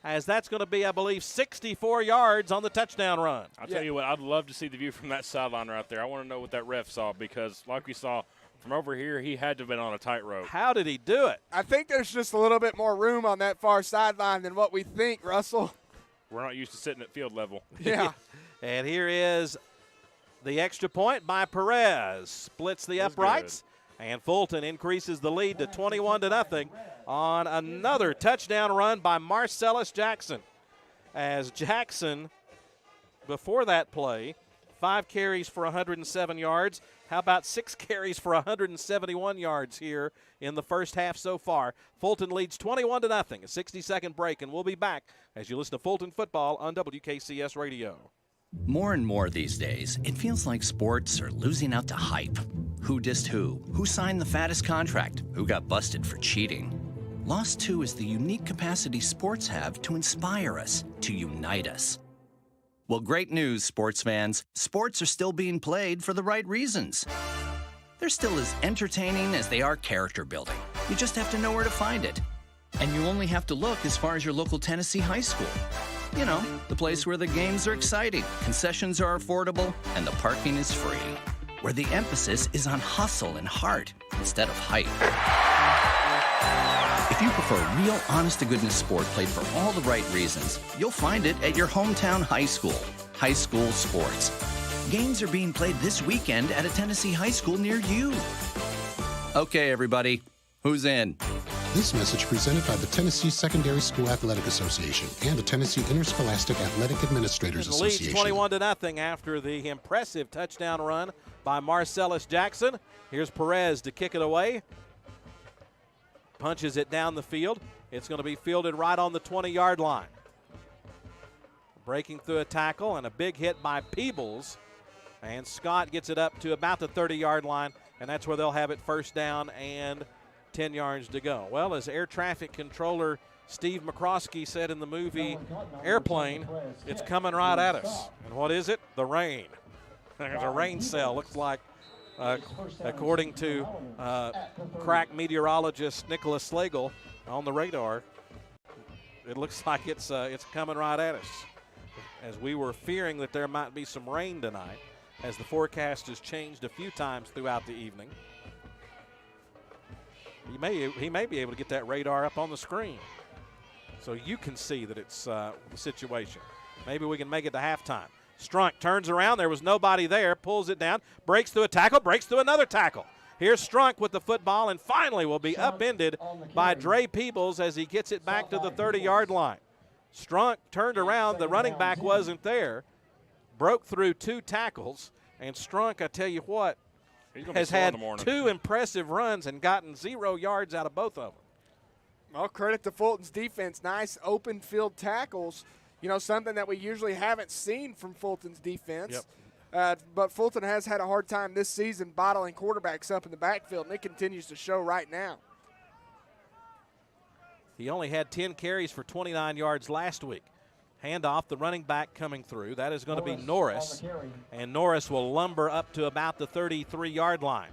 as that's going to be, I believe, 64 yards on the touchdown run. I'll tell you what, I'd love to see the view from that sideline right there. I want to know what that ref saw, because like we saw from over here, he had to have been on a tightrope. How did he do it? I think there's just a little bit more room on that far sideline than what we think, Russell. We're not used to sitting at field level. Yeah. And here is the extra point by Perez. Splits the uprights, and Fulton increases the lead to 21-0 on another touchdown run by Marcellus Jackson. As Jackson, before that play, 5 carries for 107 yards. How about 6 carries for 171 yards here in the first half so far? Fulton leads 21-0, a 60-second break, and we'll be back as you listen to Fulton football on WKCS Radio. More and more these days, it feels like sports are losing out to hype. Who dissed who? Who signed the fattest contract? Who got busted for cheating? Lost 2 is the unique capacity sports have to inspire us, to unite us. Well, great news, sports fans. Sports are still being played for the right reasons. They're still as entertaining as they are character building. You just have to know where to find it. And you only have to look as far as your local Tennessee high school. You know, the place where the games are exciting, concessions are affordable, and the parking is free. Where the emphasis is on hustle and heart instead of hype. If you prefer real, honest-to-goodness sport played for all the right reasons, you'll find it at your hometown high school. High school sports. Games are being played this weekend at a Tennessee high school near you. Okay, everybody, who's in? This message presented by the Tennessee Secondary School Athletic Association and the Tennessee Interscholastic Athletic Administrators Association. Leads 21-0 after the impressive touchdown run by Marcellus Jackson. Here's Perez to kick it away. Punches it down the field. It's going to be fielded right on the 20-yard line. Breaking through a tackle and a big hit by Peebles. And Scott gets it up to about the 30-yard line, and that's where they'll have it first down and 10 yards to go. Well, as air traffic controller Steve McCroskey said in the movie Airplane, it's coming right at us. And what is it? The rain. There's a rain cell. Looks like, according to crack meteorologist Nicholas Slagle on the radar, it looks like it's coming right at us. As we were fearing that there might be some rain tonight, as the forecast has changed a few times throughout the evening. He may be able to get that radar up on the screen so you can see that it's the situation. Maybe we can make it to halftime. Strunk turns around. There was nobody there. Pulls it down. Breaks through a tackle. Breaks through another tackle. Here's Strunk with the football and finally will be upended by Dre Peebles as he gets it back to the 30-yard line. Strunk turned around. The running back wasn't there. Broke through 2 tackles. And Strunk, I tell you what, has had 2 impressive runs and gotten 0 yards out of both of them. Well, credit to Fulton's defense. Nice open field tackles. You know, something that we usually haven't seen from Fulton's defense. Yep. But Fulton has had a hard time this season bottling quarterbacks up in the backfield, and it continues to show right now. He only had 10 carries for 29 yards last week. Handoff, the running back coming through. That is going to be Norris. And Norris will lumber up to about the 33-yard line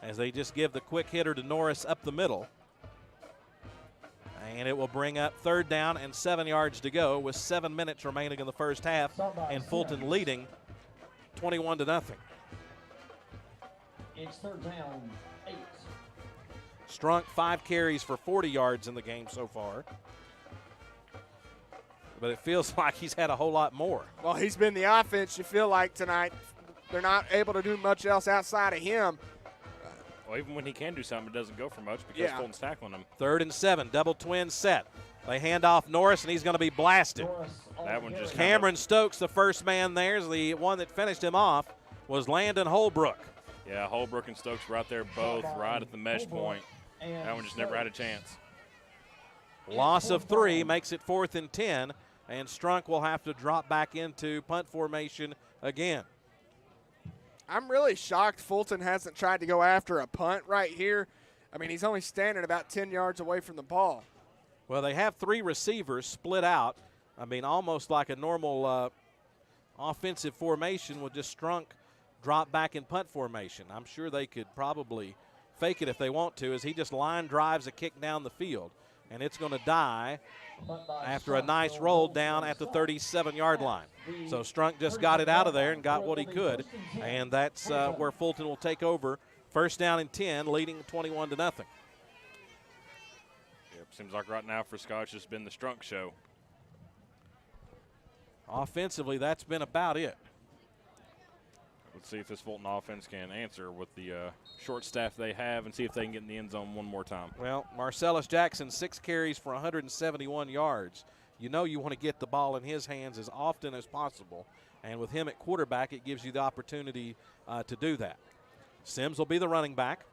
as they just give the quick hitter to Norris up the middle. And it will bring up 3rd down and 7 yards to go with 7 minutes remaining in the first half, and Fulton leading 21-0. It's 3rd down, 8. Strunk 5 carries for 40 yards in the game so far. But it feels like he's had a whole lot more. Well, he's been the offense, you feel like, tonight. They're not able to do much else outside of him. Well, even when he can do something, it doesn't go for much because Fulton's tackling him. 3rd and 7, double twin set. They hand off Norris, and he's going to be blasted. That one just Cameron Stokes, the first man there. The one that finished him off was Landon Holbrook. Yeah, Holbrook and Stokes were out there both right at the mesh point. That one just never had a chance. Loss of 3 makes it 4th and 10, and Strunk will have to drop back into punt formation again. I'm really shocked Fulton hasn't tried to go after a punt right here. I mean, he's only standing about 10 yards away from the ball. Well, they have 3 receivers split out. I mean, almost like a normal offensive formation with just Strunk drop back in punt formation. I'm sure they could probably fake it if they want to, as he just line drives a kick down the field. And it's going to die after a nice roll down at the 37-yard line. So Strunk just got it out of there and got what he could, and that's where Fulton will take over. 1st down and 10, leading 21-0. Yep, seems like right now for Scott it's just been the Strunk show. Offensively, that's been about it. Let's see if this Fulton offense can answer with the short staff they have and see if they can get in the end zone one more time. Well, Marcellus Jackson, 6 carries for 171 yards. You know you want to get the ball in his hands as often as possible, and with him at quarterback, it gives you the opportunity to do that. Sims will be the running back.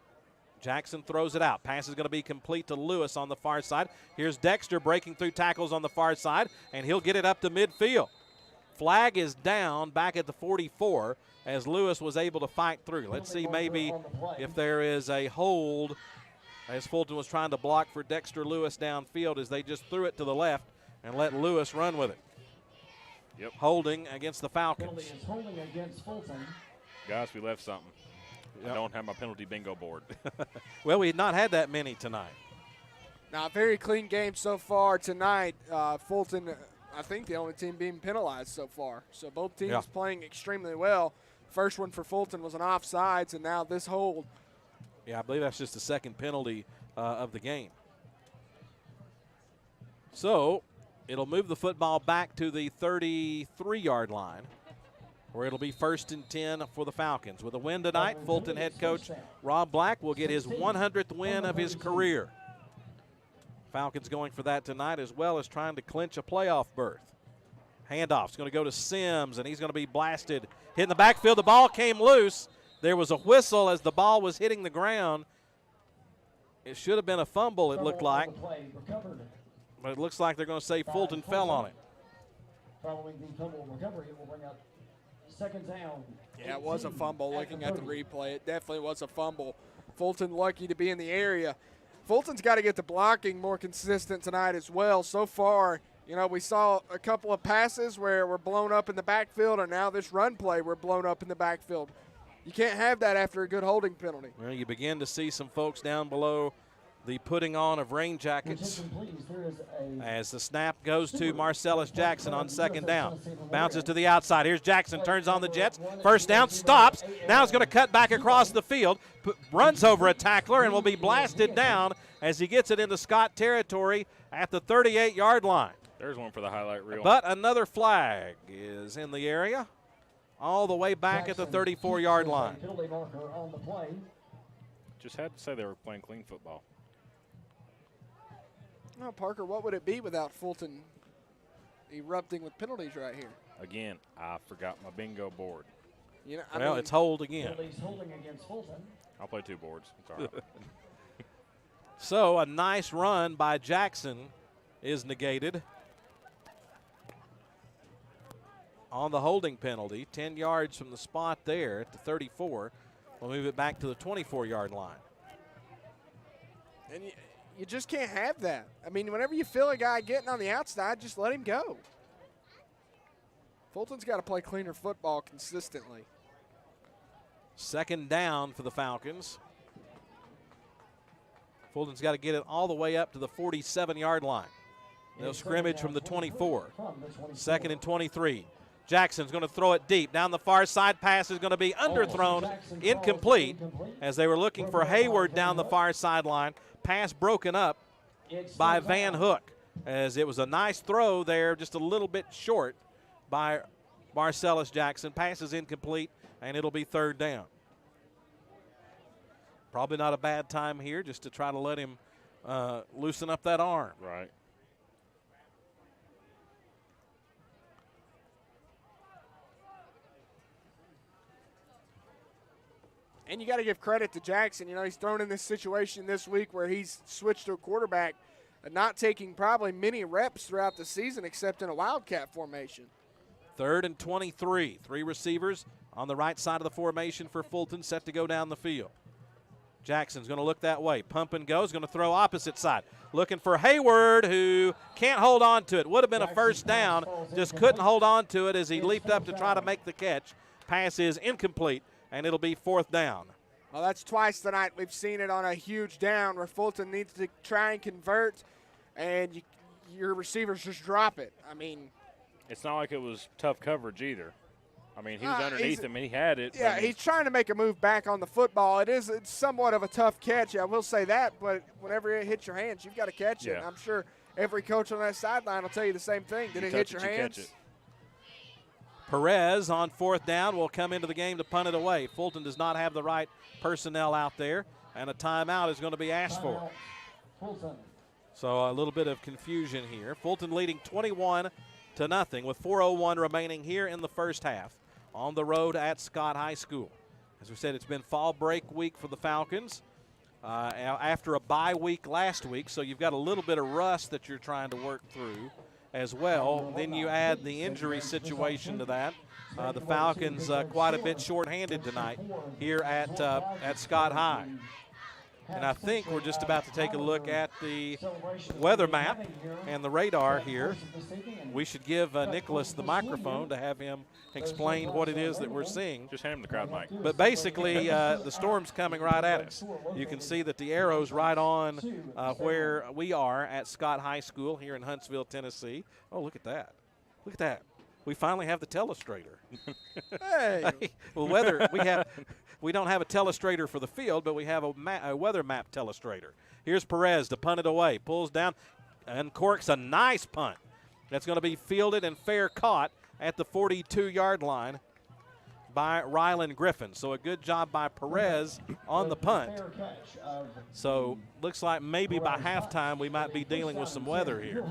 Jackson throws it out. Pass is going to be complete to Lewis on the far side. Here's Dexter breaking through tackles on the far side, and he'll get it up to midfield. Flag is down back at the 44 as Lewis was able to fight through. Let's see maybe if there is a hold as Fulton was trying to block for Dexter Lewis downfield as they just threw it to the left and let Lewis run with it. Yep. Holding against the Falcons. Holding against Fulton. Guys, we left something. Yep. I don't have my penalty bingo board. Well, we had not had that many tonight. Now, very clean game so far tonight. Fulton, I think the only team being penalized so far. So both teams playing extremely well. First one for Fulton was an offsides, and now this hold. Yeah, I believe that's just the second penalty of the game. So it'll move the football back to the 33-yard line, where it'll be 1st and 10 for the Falcons. With a win tonight, Fulton head coach Rob Black will get his 100th win of his career. Falcons going for that tonight, as well as trying to clinch a playoff berth. Handoff's going to go to Sims, and he's going to be blasted. Hit in the backfield. The ball came loose. There was a whistle as the ball was hitting the ground. It should have been a fumble, it looked like. But it looks like they're going to say Fulton fell on it. Following the fumble recovery, it will bring up 2nd down. Yeah, it was a fumble looking at the replay. It definitely was a fumble. Fulton lucky to be in the area. Fulton's got to get the blocking more consistent tonight as well. So far, we saw a couple of passes where we're blown up in the backfield, and now this run play we're blown up in the backfield. You can't have that after a good holding penalty. Well, you begin to see some folks down below the putting on of rain jackets as the snap goes to Marcellus Jackson on second down. Bounces to the outside. Here's Jackson, turns on the Jets. First down, stops. Now he's going to cut back across the field, runs over a tackler, and will be blasted down as he gets it into Scott territory at the 38-yard line. There's one for the highlight reel. But another flag is in the area, all the way back at the 34-yard line. Just had to say they were playing clean football. Well, Parker, what would it be without Fulton erupting with penalties right here? Again, I forgot my bingo board. It's hold again. I'll play 2 boards. It's all right. So a nice run by Jackson is negated on the holding penalty. 10 yards from the spot there at the 34. We'll move it back to the 24-yard line. And you just can't have that. I mean, whenever you feel a guy getting on the outside, just let him go. Fulton's got to play cleaner football consistently. Second down for the Falcons. Fulton's got to get it all the way up to the 47-yard line. They'll scrimmage from the 24. Second and 23. Jackson's going to throw it deep. Down the far side, pass is going to be underthrown, incomplete, as they were looking for Hayward down the far sideline. Pass broken up by Van Hook, as it was a nice throw there, just a little bit short by Marcellus Jackson. Pass is incomplete, and it'll be third down. Probably not a bad time here just to try to let him loosen up that arm. Right. And you got to give credit to Jackson. He's thrown in this situation this week where he's switched to a quarterback, not taking probably many reps throughout the season except in a wildcat formation. Third and 23. 3 receivers on the right side of the formation for Fulton, set to go down the field. Jackson's going to look that way. Pump and go. Is going to throw opposite side. Looking for Hayward, who can't hold on to it. Would have been a first down. Just couldn't hold on to it as he leaped up to try to make the catch. Pass is incomplete, and it'll be fourth down. Well, that's twice tonight we've seen it on a huge down where Fulton needs to try and convert, and your receivers just drop it. I mean, it's not like it was tough coverage either. I mean, he was underneath him, and he had it. Yeah, he's trying to make a move back on the football. It's somewhat of a tough catch, I will say that, but whenever it hits your hands, you've got to catch it. I'm sure every coach on that sideline will tell you the same thing. Did it hit your hands? Catch it. Perez on fourth down will come into the game to punt it away. Fulton does not have the right personnel out there, and a timeout is going to be asked for. So a little bit of confusion here. Fulton leading 21-0 with 4:01 remaining here in the first half on the road at Scott High School. As we said, it's been fall break week for the Falcons after a bye week last week, so you've got a little bit of rust that you're trying to work through as well. Then you add the injury situation to that. The Falcons quite a bit shorthanded tonight here at Scott High. And I think we're just about to take a look at the weather map and the radar here. We should give Nicholas the microphone to have him explain what it is that we're seeing. Just hand him the crowd mic. But basically, the storm's coming right at us. You can see that the arrow's right on where we are at Scott High School here in Huntsville, Tennessee. Oh, look at that. Look at that. We finally have the telestrator. Hey. Well, we don't have a telestrator for the field, but we have a weather map telestrator. Here's Perez to punt it away. Pulls down and corks a nice punt. That's going to be fielded and fair caught at the 42-yard line by Rylan Griffin. So a good job by Perez on the punt. So looks like maybe by halftime we might be dealing with some weather here.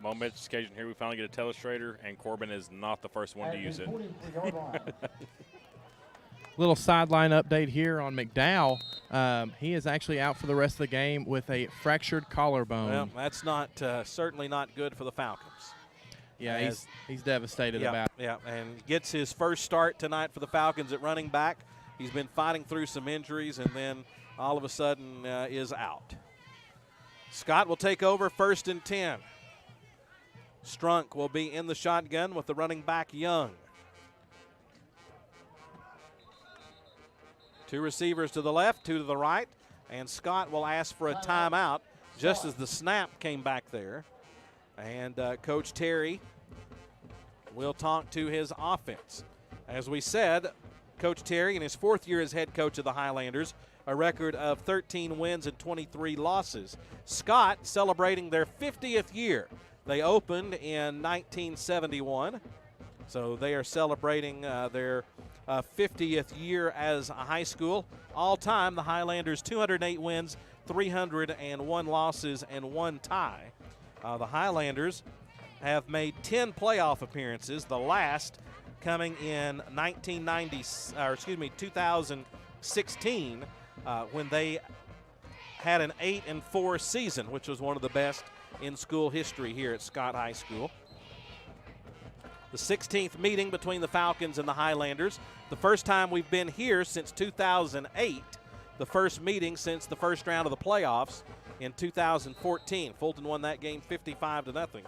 Momentous occasion here. We finally get a telestrator, and Corbin is not the first one to use it. Little sideline update here on McDowell. He is actually out for the rest of the game with a fractured collarbone. Well, that's not certainly not good for the Falcons. Yeah, he's devastated about it. Yeah, and gets his first start tonight for the Falcons at running back. He's been fighting through some injuries, and then all of a sudden is out. Scott will take over 1st and 10. Strunk will be in the shotgun with the running back Young. 2 receivers to the left, 2 to the right, and Scott will ask for a timeout just as the snap came back there. And Coach Terry will talk to his offense. As we said, Coach Terry, in his 4th year as head coach of the Highlanders, a record of 13 wins and 23 losses. Scott celebrating their 50th year. They opened in 1971, so they are celebrating their 50th year as a high school. All time, the Highlanders 208 wins, 301 losses, and 1 tie. The Highlanders have made 10 playoff appearances, the last coming in 2016 when they had an 8-4 season, which was one of the best in school history here at Scott High School. The 16th meeting between the Falcons and the Highlanders. The first time we've been here since 2008. The first meeting since the first round of the playoffs in 2014. Fulton won that game 55-0.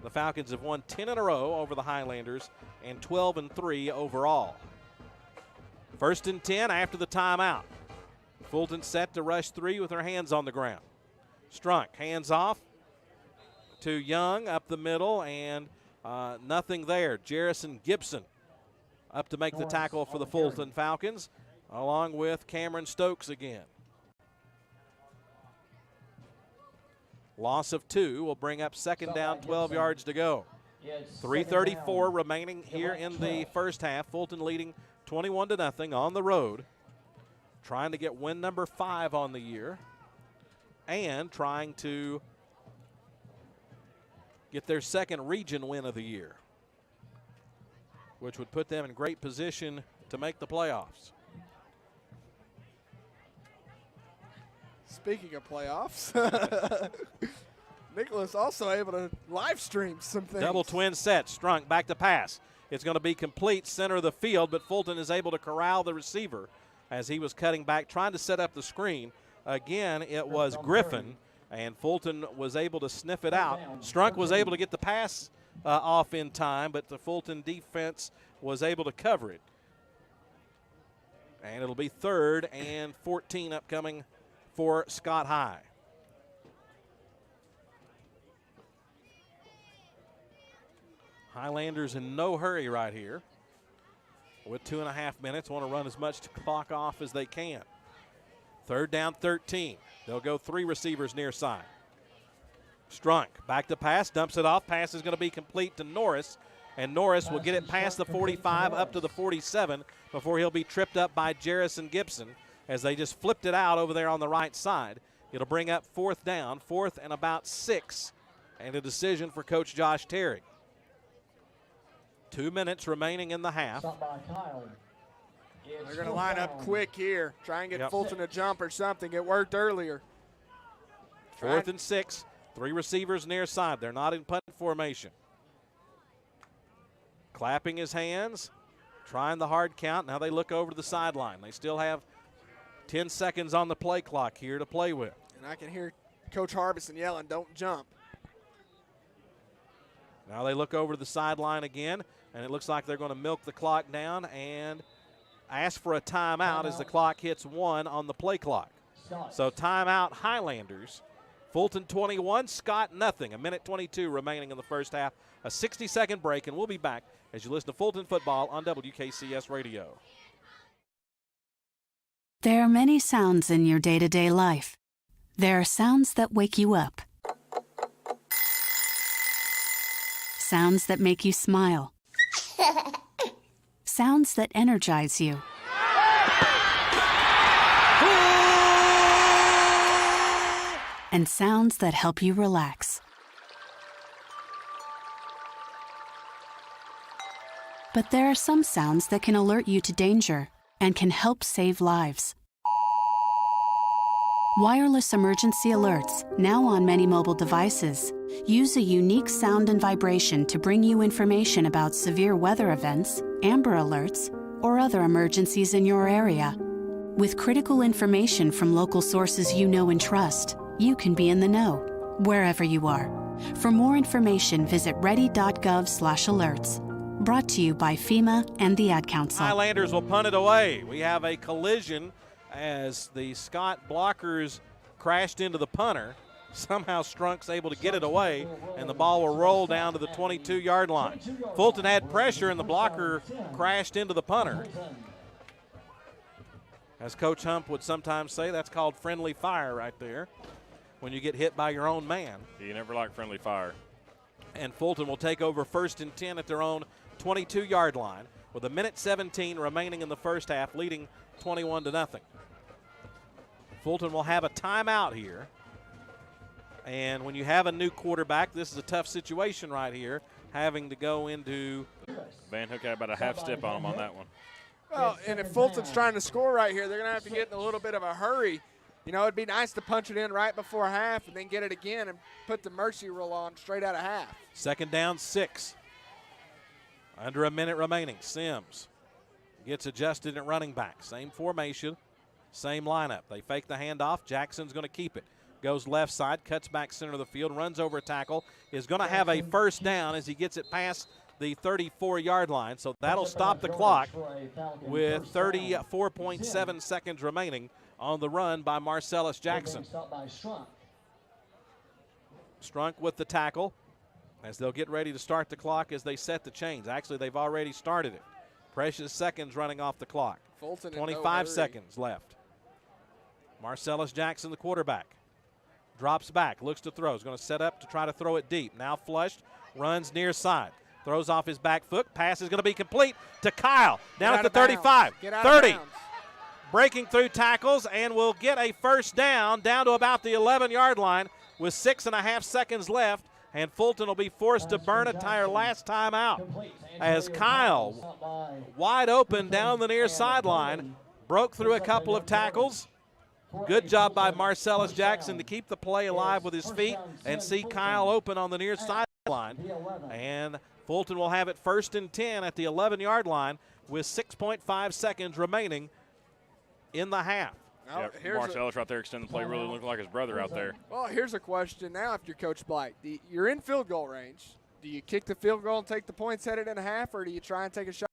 The Falcons have won 10 in a row over the Highlanders and 12-3 overall. 1st and 10 after the timeout. Fulton set to rush 3 with their hands on the ground. Strunk hands off to Young up the middle, and nothing there. Jarrison Gibson up to make the tackle for the Fulton Falcons, along with Cameron Stokes again. Loss of 2 will bring up 2nd down, 12 yards to go. 3:34 remaining here in the first half. Fulton leading 21-0 on the road, trying to get win number 5 on the year and trying to get their 2nd region win of the year, which would put them in great position to make the playoffs. Speaking of playoffs, Nicholas also able to live stream some things. Double twin set. Strunk back to pass. It's going to be complete center of the field, but Fulton is able to corral the receiver as he was cutting back, trying to set up the screen. Again, it was Griffin, and Fulton was able to sniff it out. Strunk was able to get the pass off in time, but the Fulton defense was able to cover it. And it'll be 3rd and 14 upcoming for Scott High. Highlanders in no hurry right here. With 2.5 minutes, want to run as much clock off as they can. 3rd down, 13. They'll go 3 receivers near side. Strunk back to pass, dumps it off. Pass is going to be complete to Norris, and Norris will get it past the 45 up to the 47 before he'll be tripped up by Jarrison Gibson as they just flipped it out over there on the right side. It'll bring up 4th down, 4th and about 6, and a decision for Coach Josh Terry. 2 minutes remaining in the half. They're going to line up quick here. Try and get Fulton a jump or something. It worked earlier. 4th and 6. 3 receivers near side. They're not in punt formation. Clapping his hands. Trying the hard count. Now they look over to the sideline. They still have 10 seconds on the play clock here to play with. And I can hear Coach Harbison yelling, "Don't jump." Now they look over to the sideline again, and it looks like they're going to milk the clock down and ask for a timeout as the clock hits 1 on the play clock. So timeout Highlanders. Fulton 21, Scott nothing. 1:22 remaining in the first half. A 60-second break, and we'll be back as you listen to Fulton football on WKCS Radio. There are many sounds in your day-to-day life. There are sounds that wake you up. Sounds that make you smile. Sounds that energize you. And sounds that help you relax. But there are some sounds that can alert you to danger and can help save lives. Wireless emergency alerts, now on many mobile devices, use a unique sound and vibration to bring you information about severe weather events, Amber Alerts, or other emergencies in your area. With critical information from local sources you know and trust, you can be in the know, wherever you are. For more information, visit ready.gov/alerts. Brought to you by FEMA and the Ad Council. Highlanders will punt it away. We have a collision as the Scott blockers crashed into the punter. Somehow Strunk's able to get it away, and the ball will roll down to the 22-yard line. Fulton had pressure, and the blocker crashed into the punter. As Coach Hump would sometimes say, that's called friendly fire right there when you get hit by your own man. You never like friendly fire. And Fulton will take over 1st and 10 at their own 22-yard line with 1:17 remaining in the first half, leading 21-0. Fulton will have a timeout here. And when you have a new quarterback, this is a tough situation right here, having to go into. Van Hook had about a half step on him on that one. Well, and if Fulton's trying to score right here, they're going to have to get in a little bit of a hurry. You know, it'd be nice to punch it in right before half and then get it again and put the mercy rule on straight out of half. 2nd down, 6. Under a minute remaining. Sims gets adjusted at running back. Same formation, same lineup. They fake the handoff. Jackson's going to keep it. Goes left side, cuts back center of the field, runs over a tackle, is going to have a first down as he gets it past the 34-yard line. So that'll stop the clock with 34.7 seconds remaining on the run by Marcellus Jackson. Strunk with the tackle as they'll get ready to start the clock as they set the chains. Actually, they've already started it. Precious seconds running off the clock. 25 seconds left. Marcellus Jackson, the quarterback. Drops back, looks to throw. Is going to set up to try to throw it deep. Now flushed, runs near side. Throws off his back foot. Pass is going to be complete to Kyle. Down at the 35. 30. Breaking through tackles and will get a first down to about the 11-yard line with 6.5 seconds left. And Fulton will be forced to burn a tire last time out as Kyle, wide open down the near sideline, broke through a couple of tackles. Good job by Marcellus Jackson to keep the play alive with his feet and see Kyle open on the near sideline. And Fulton will have it 1st and 10 at the 11-yard line with 6.5 seconds remaining in the half. Yeah, Marcellus right there extending the play, really looking like his brother out there. Well, here's a question now if you're Coach Blight. You're in field goal range. Do you kick the field goal and take the points headed in a half, or do you try and take a shot?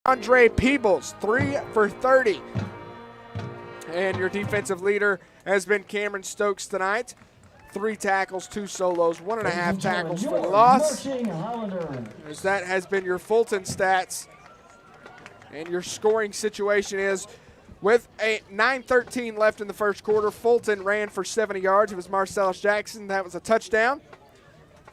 Andre Peebles, 3 for 30. And your defensive leader has been Cameron Stokes tonight. 3 tackles, 2 solos, 1.5 tackles for the loss. As that has been your Fulton stats. And your scoring situation is, with a 9:13 left in the first quarter, Fulton ran for 70 yards. It was Marcellus Jackson. That was a touchdown.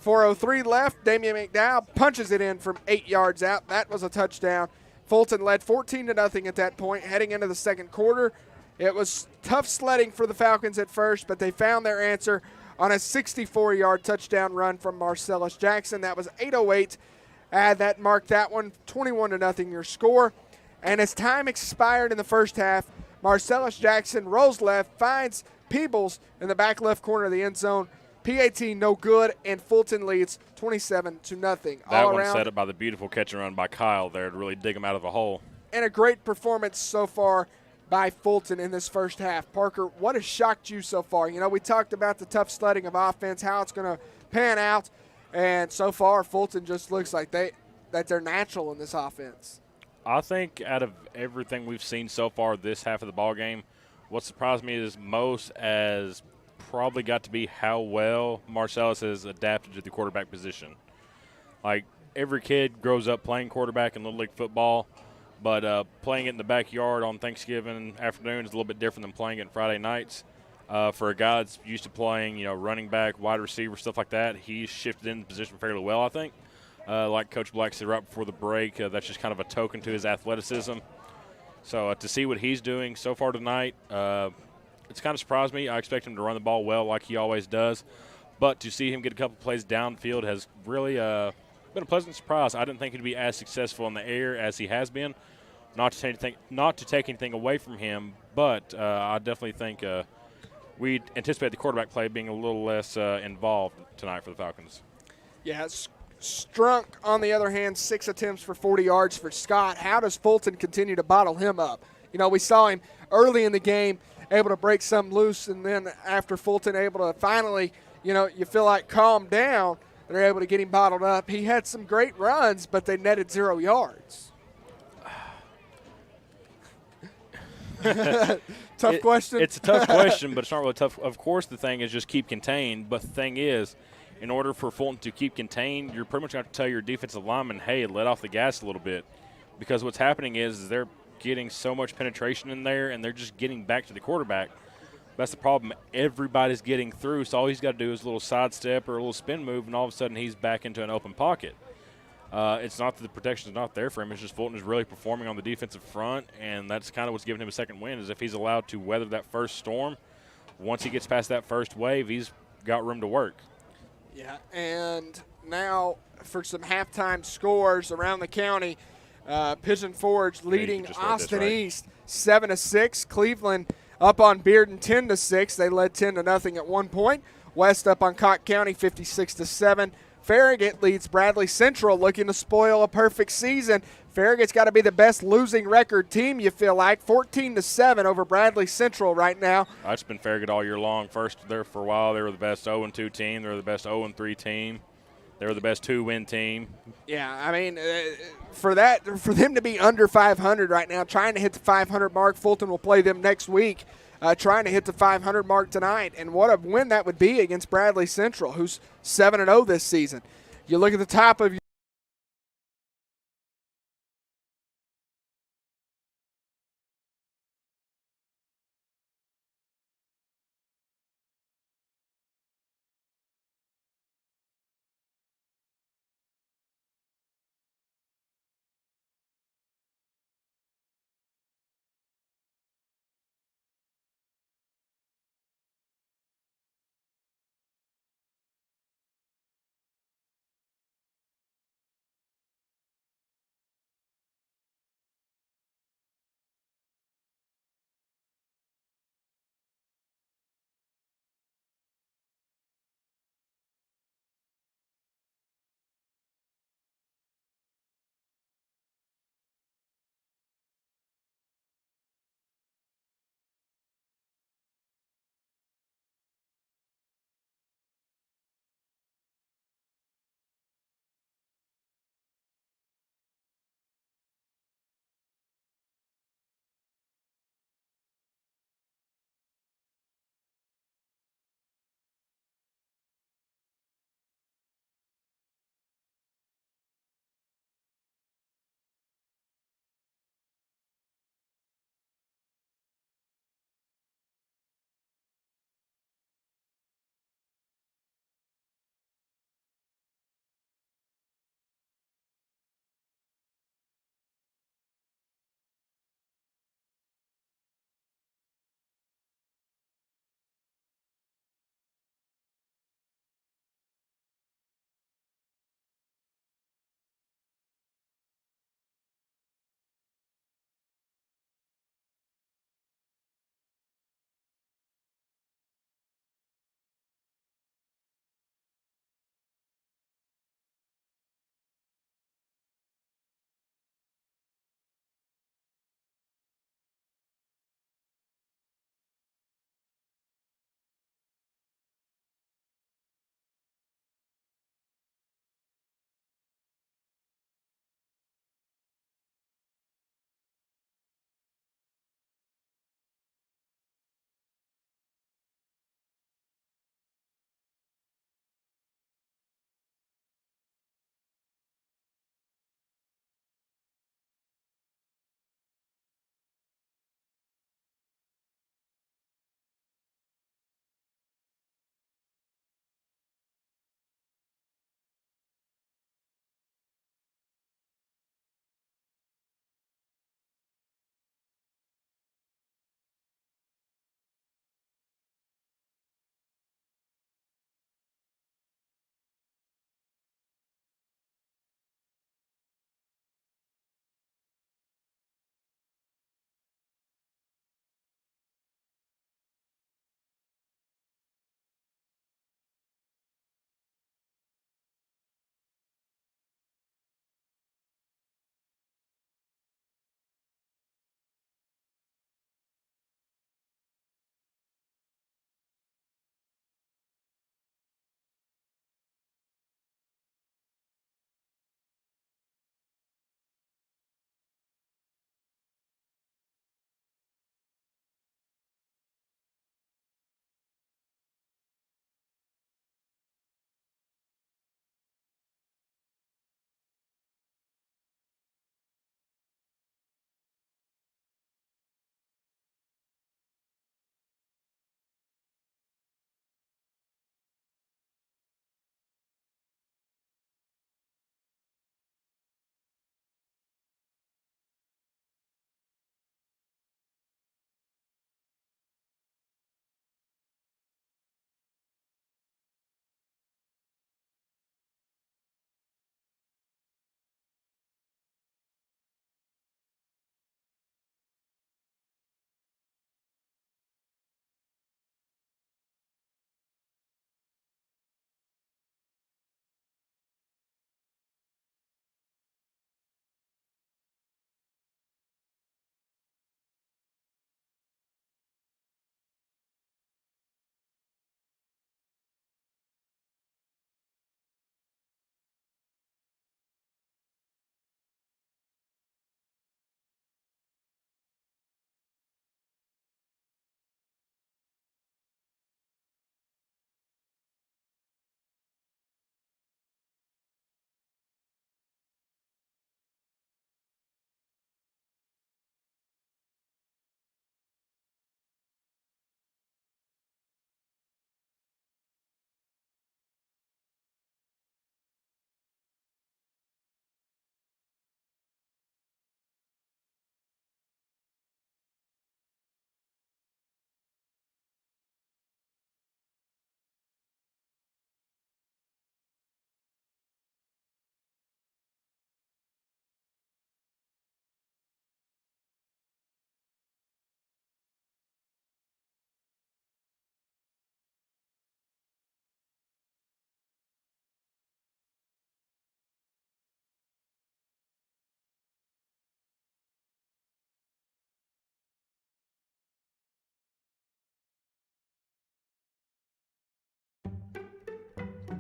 4:03 left. Damian McDowell punches it in from 8 yards out. That was a touchdown. Fulton led 14-0 at that point. Heading into the second quarter, it was tough sledding for the Falcons at first, but they found their answer on a 64-yard touchdown run from Marcellus Jackson. That was 8:08. That marked that one, 21-0 your score. And as time expired in the first half, Marcellus Jackson rolls left, finds Peebles in the back left corner of the end zone. PAT no good, and Fulton leads 27-0. That one set up by the beautiful catch and run by Kyle there to really dig him out of a hole. And a great performance so far by Fulton in this first half. Parker, what has shocked you so far? You know, we talked about the tough sledding of offense, how it's going to pan out, and so far Fulton just looks like they're natural in this offense. I think out of everything we've seen so far this half of the ball game, what surprised me is most has probably got to be how well Marcellus has adapted to the quarterback position. Like, every kid grows up playing quarterback in Little League football, but playing it in the backyard on Thanksgiving afternoon is a little bit different than playing it on Friday nights. For a guy that's used to playing, running back, wide receiver, stuff like that, he's shifted in the position fairly well, I think. Like Coach Black said right before the break, that's just kind of a token to his athleticism. So to see what he's doing so far tonight, it's kind of surprised me. I expect him to run the ball well like he always does. But to see him get a couple plays downfield has really been a pleasant surprise. I didn't think he'd be as successful in the air as he has been. Not to take anything away from him, but I definitely think we anticipate the quarterback play being a little less involved tonight for the Falcons. Yeah, Strunk, on the other hand, 6 attempts for 40 yards for Scott. How does Fulton continue to bottle him up? You know, we saw him early in the game able to break some loose, and then after Fulton able to finally, you feel like calm down, they're able to get him bottled up. He had some great runs, but they netted 0 yards. Tough question. It's a tough question, but it's not really tough. Of course, the thing is just keep contained, but the thing is, in order for Fulton to keep contained, you're pretty much going to have to tell your defensive lineman, hey, let off the gas a little bit. Because what's happening is they're getting so much penetration in there, and they're just getting back to the quarterback. That's the problem. Everybody's getting through, so all he's got to do is a little sidestep or a little spin move, and all of a sudden he's back into an open pocket. It's not that the protection's not there for him. It's just Fulton is really performing on the defensive front, and that's kind of what's giving him a second win is if he's allowed to weather that first storm. Once he gets past that first wave, he's got room to work. Yeah, and now for some halftime scores around the county, Pigeon Forge leading Austin East 7-6. Cleveland up on Bearden 10-6. They led 10-0 at one point. West up on Cott County 56-7. Farragut leads Bradley Central, looking to spoil a perfect season. Farragut's got to be the best losing record team, you feel like, 14-7 over Bradley Central right now. It's been Farragut all year long. First there for a while, they were the best 0-2 team. They were the best 0-3 team. They were the best 2-win team. Yeah, I mean, for them to be under 500 right now, trying to hit the 500 mark. Fulton will play them next week, trying to hit the 500 mark tonight. And what a win that would be against Bradley Central, who's 7-0 this season. You look at the top of your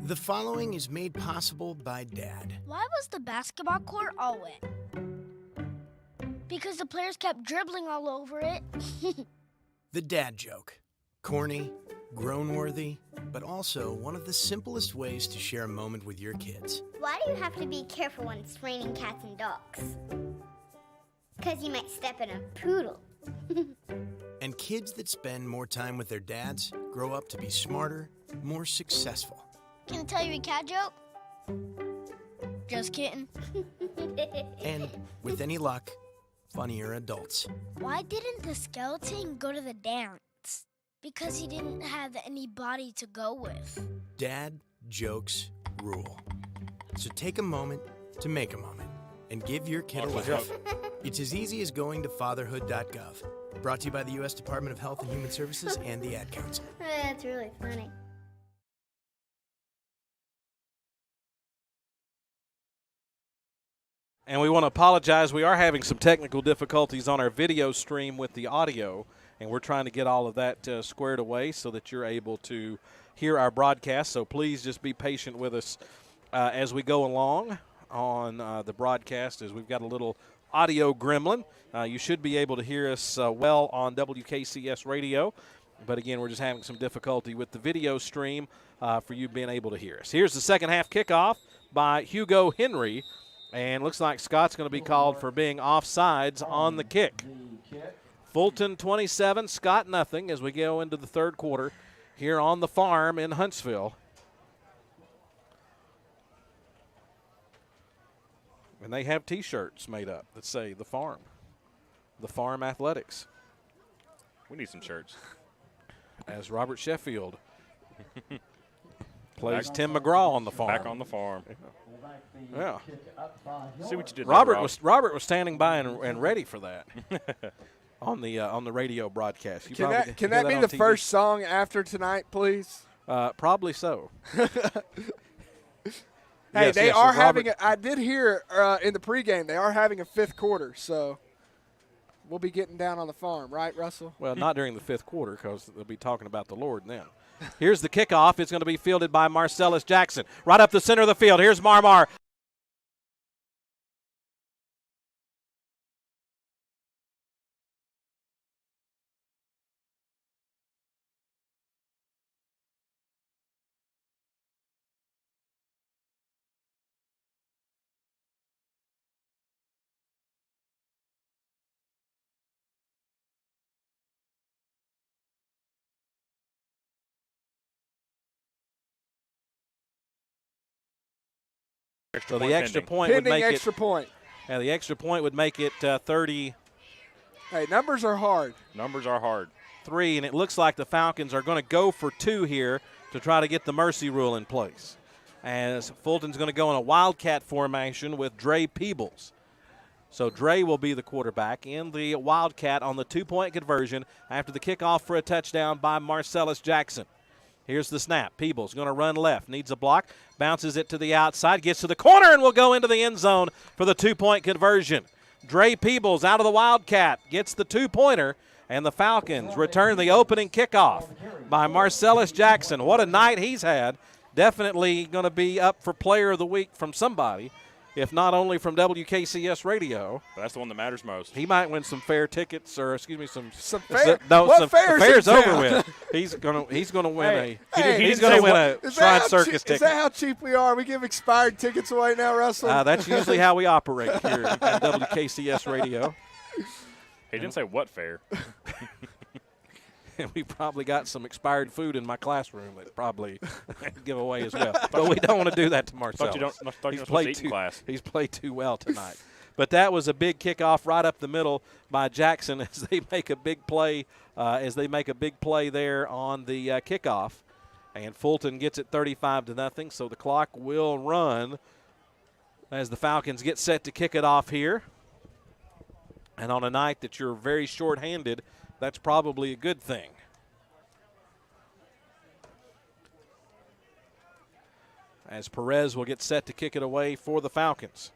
The following is made possible by Dad. Why was the basketball court all wet? Because the players kept dribbling all over it. The dad joke. Corny, grown-worthy, but also one of the simplest ways to share a moment with your kids. Why do you have to be careful when it's raining cats and dogs? Because you might step in a poodle. And kids that spend more time with their dads grow up to be smarter, more successful. Can I tell you a cat joke? Just kidding. And, with any luck, funnier adults. Why didn't the skeleton go to the dance? Because he didn't have any body to go with. Dad jokes rule. So take a moment to make a moment and give your kid a laugh. It's as easy as going to fatherhood.gov. Brought to you by the U.S. Department of Health and Human Services and the Ad Council. That's really funny. And we want to apologize. We are having some technical difficulties on our video stream with the audio, and we're trying to get all of that squared away so that you're able to hear our broadcast. So please just be patient with us as we go along on the broadcast, as we've got a little audio gremlin. You should be able to hear us well on WKCS Radio. But, again, we're just having some difficulty with the video stream for you being able to hear us. Here's the second half kickoff by Hugo Henry. And looks like Scott's going to be called for being offsides on the kick. Fulton 27, Scott nothing as we go into the third quarter here on the farm in Huntsville. And they have T-shirts made up that say the farm athletics. We need some shirts. As Robert Sheffield plays Tim McGraw on the farm. Back on the farm. Yeah. See what you did. Robert was standing by and ready for that on the radio broadcast. Can that be the TV? First song after tonight, please? Probably so. Hey, they are having. I did hear in the pregame they are having a fifth quarter, so we'll be getting down on the farm, right, Russell? Well, not during the fifth quarter because they'll be talking about the Lord then. Here's the kickoff. It's going to be fielded by Marcellus Jackson. Right up the center of the field. Here's Marmar. So the extra point would make it. Yeah, the extra point would make it 30. Hey, numbers are hard. Numbers are hard. 3, and it looks like the Falcons are going to go for 2 here to try to get the mercy rule in place. As Fulton's going to go in a wildcat formation with Dre Peebles. So Dre will be the quarterback in the wildcat on the 2-point conversion after the kickoff for a touchdown by Marcellus Jackson. Here's the snap. Peebles going to run left. Needs a block. Bounces it to the outside. Gets to the corner and will go into the end zone for the 2-point conversion. Dre Peebles out of the Wildcat gets the 2-pointer, and the Falcons return the opening kickoff by Marcellus Jackson. What a night he's had. Definitely going to be up for Player of the Week from somebody, if not only from WKCS Radio. But that's the one that matters most. He might win some fair tickets, or excuse me, some fair. Some fair's over with. He's gonna win he's gonna win a Shrine Circus ticket. Is that how cheap we are? We give expired tickets away now, Russell. That's usually how we operate here at WKCS Radio. He didn't say what fair. And we probably got some expired food in my classroom that probably give away as well. But we don't want to do that to Marcellus. He's played too well tonight. But that was a big kickoff right up the middle by Jackson as they make a big play. There on the kickoff, and Fulton gets it 35-0. So the clock will run as the Falcons get set to kick it off here. And on a night that you're very short-handed, that's probably a good thing. As Perez will get set to kick it away for the Falcons.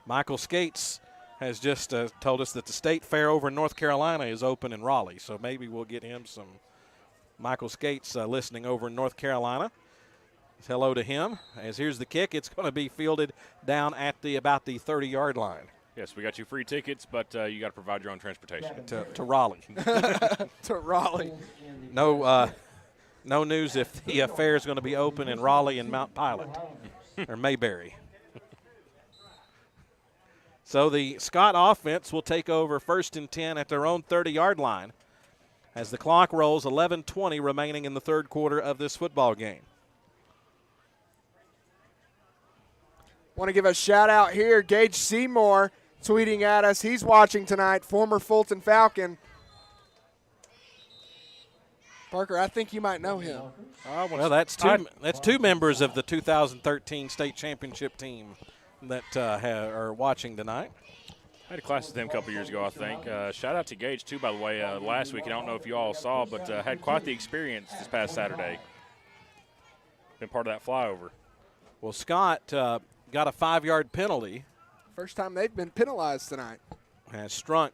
Michael Skates has just told us that the state fair over in North Carolina is open in Raleigh, so maybe we'll get him some Michael Skates listening over in North Carolina. Hello to him. As here's the kick. It's going to be fielded down at about the 30-yard line. Yes, we got you free tickets, but you got to provide your own transportation. To Raleigh. To Raleigh. No news if the fair is going to be open in Raleigh and Mount Pilot or Mayberry. So the Scott offense will take over 1st and 10 at their own 30-yard line as the clock rolls, 11:20 remaining in the third quarter of this football game. Want to give a shout out here, Gage Seymour tweeting at us. He's watching tonight, former Fulton Falcon. Parker, I think you might know him. Well, that's two members of the 2013 state championship team that are watching tonight. I had a class with him a couple years ago, I think. Shout out to Gage, too, by the way. Last week, I don't know if you all saw, but had quite the experience this past Saturday. Been part of that flyover. Well, Scott got a 5-yard penalty. First time they've been penalized tonight. And Strunk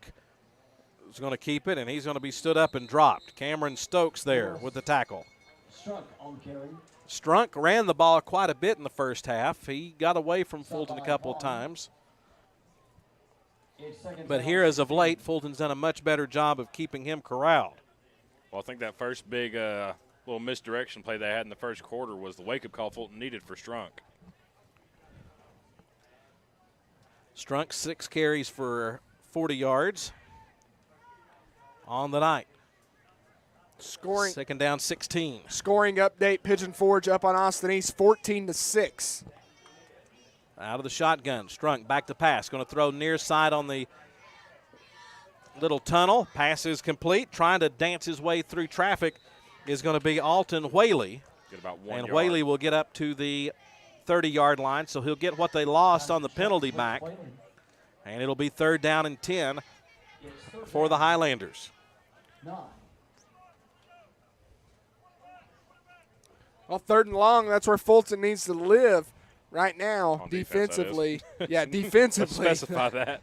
is going to keep it, and he's going to be stood up and dropped. Cameron Stokes there with the tackle. Strunk on carry. Strunk ran the ball quite a bit in the first half. He got away from Fulton a couple of times. But here, as of late, Fulton's done a much better job of keeping him corralled. Well, I think that first big little misdirection play they had in the first quarter was the wake-up call Fulton needed for Strunk. Strunk 6 carries for 40 yards on the night. Scoring. Second down, 16. Scoring update, Pigeon Forge up on Austin East, 14-6. Out of the shotgun, Strunk back to pass. Going to throw near side on the little tunnel. Pass is complete. Trying to dance his way through traffic is going to be Alton Whaley. Get about 1 and yard. Whaley will get up to the 30-yard line, so he'll get what they lost on the penalty back. And it'll be 3rd down and 10 for the Highlanders. Well, 3rd and long, that's where Fulton needs to live right now, On defensively. Defense, Yeah, defensively. Let's specify that.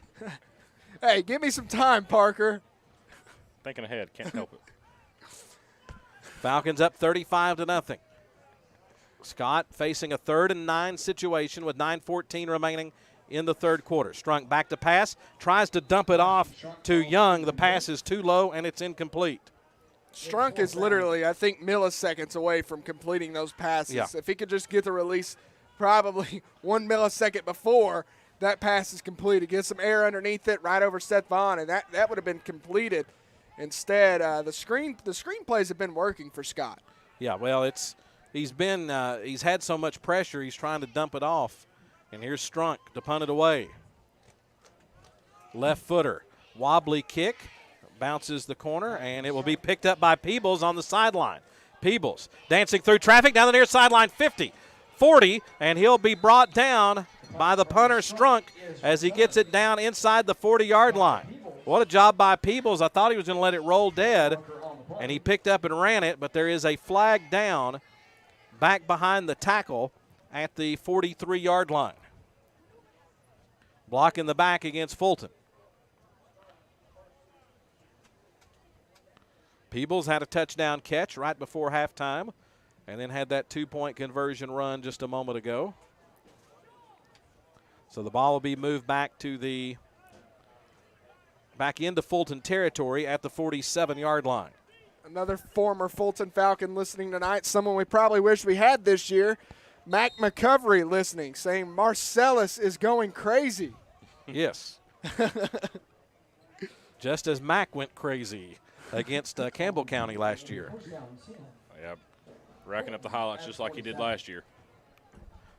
Hey, give me some time, Parker. Thinking ahead, can't help it. Falcons up 35-0. Scott facing a 3rd and 9 situation with 9:14 remaining in the third quarter. Strunk back to pass, tries to dump it off to Young. The pass is too low, and it's incomplete. Strunk is literally, I think, milliseconds away from completing those passes. Yeah. If he could just get the release probably 1 millisecond before that pass is completed, get some air underneath it right over Seth Vaughn, and that would have been completed. Instead, the screen plays have been working for Scott. Yeah, well, he's had so much pressure, he's trying to dump it off. And here's Strunk to punt it away. Left footer, wobbly kick, bounces the corner, and it will be picked up by Peebles on the sideline. Peebles dancing through traffic down the near sideline, 50, 40, and he'll be brought down by the punter Strunk as he gets it down inside the 40-yard line. What a job by Peebles. I thought he was going to let it roll dead, and he picked up and ran it, but there is a flag down back behind the tackle at the 43-yard line. Block in the back against Fulton. Peebles had a touchdown catch right before halftime and then had that 2-point conversion run just a moment ago. So the ball will be moved back into Fulton territory at the 47-yard line. Another former Fulton Falcon listening tonight, someone we probably wish we had this year. Mac McCovery listening, saying Marcellus is going crazy. Yes. Just as Mac went crazy against Campbell County last year. Yeah, racking up the highlights just like he did last year.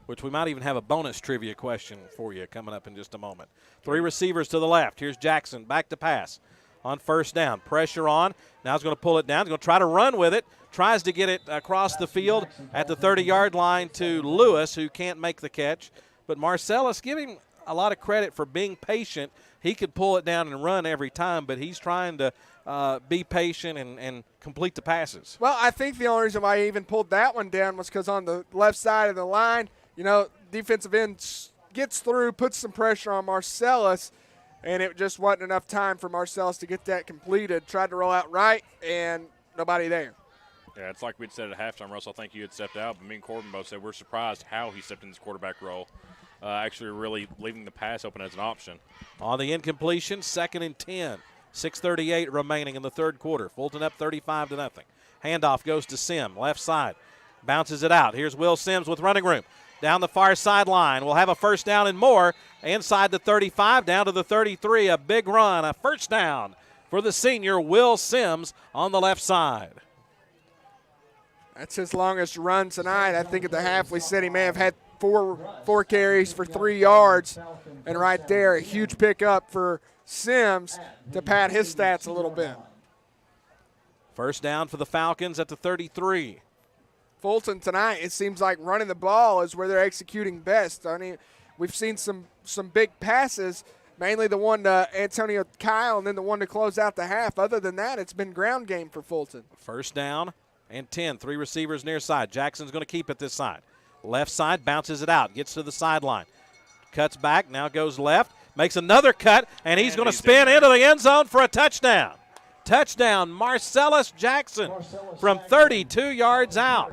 Which we might even have a bonus trivia question for you coming up in just a moment. 3 receivers to the left. Here's Jackson back to pass on 1st down. Pressure on. Now he's going to pull it down. He's going to try to run with it. Tries to get it across the field at the 30-yard line to Lewis, who can't make the catch. But Marcellus, give him a lot of credit for being patient. He could pull it down and run every time, but he's trying to be patient and complete the passes. Well, I think the only reason why he even pulled that one down was because on the left side of the line, defensive end gets through, puts some pressure on Marcellus, and it just wasn't enough time for Marcellus to get that completed. Tried to roll out right, and nobody there. Yeah, it's like we'd said at halftime, Russell. I think you had stepped out, but me and Corbin both said we're surprised how he stepped in this quarterback role, actually really leaving the pass open as an option. On the incompletion, 2nd and 10. 6:38 remaining in the third quarter. Fulton up 35-0. Handoff goes to Sim, left side. Bounces it out. Here's Will Sims with running room. Down the far sideline. We'll have a first down and more. Inside the 35, down to the 33. A big run, a first down for the senior Will Sims on the left side. That's his longest run tonight. I think at the half we said he may have had four carries for 3 yards. And right there, a huge pickup for Sims to pad his stats a little bit. First down for the Falcons at the 33. Fulton tonight, it seems like running the ball is where they're executing best. I mean, we've seen some big passes, mainly the one to Antonio Kyle and then the one to close out the half. Other than that, it's been ground game for Fulton. First down and 10. 3 receivers near side. Jackson's going to keep it this side. Left side, bounces it out, gets to the sideline. Cuts back, now goes left. Makes another cut, and he's going to spin into the end zone for a touchdown. Touchdown, Marcellus Jackson from 32 yards out.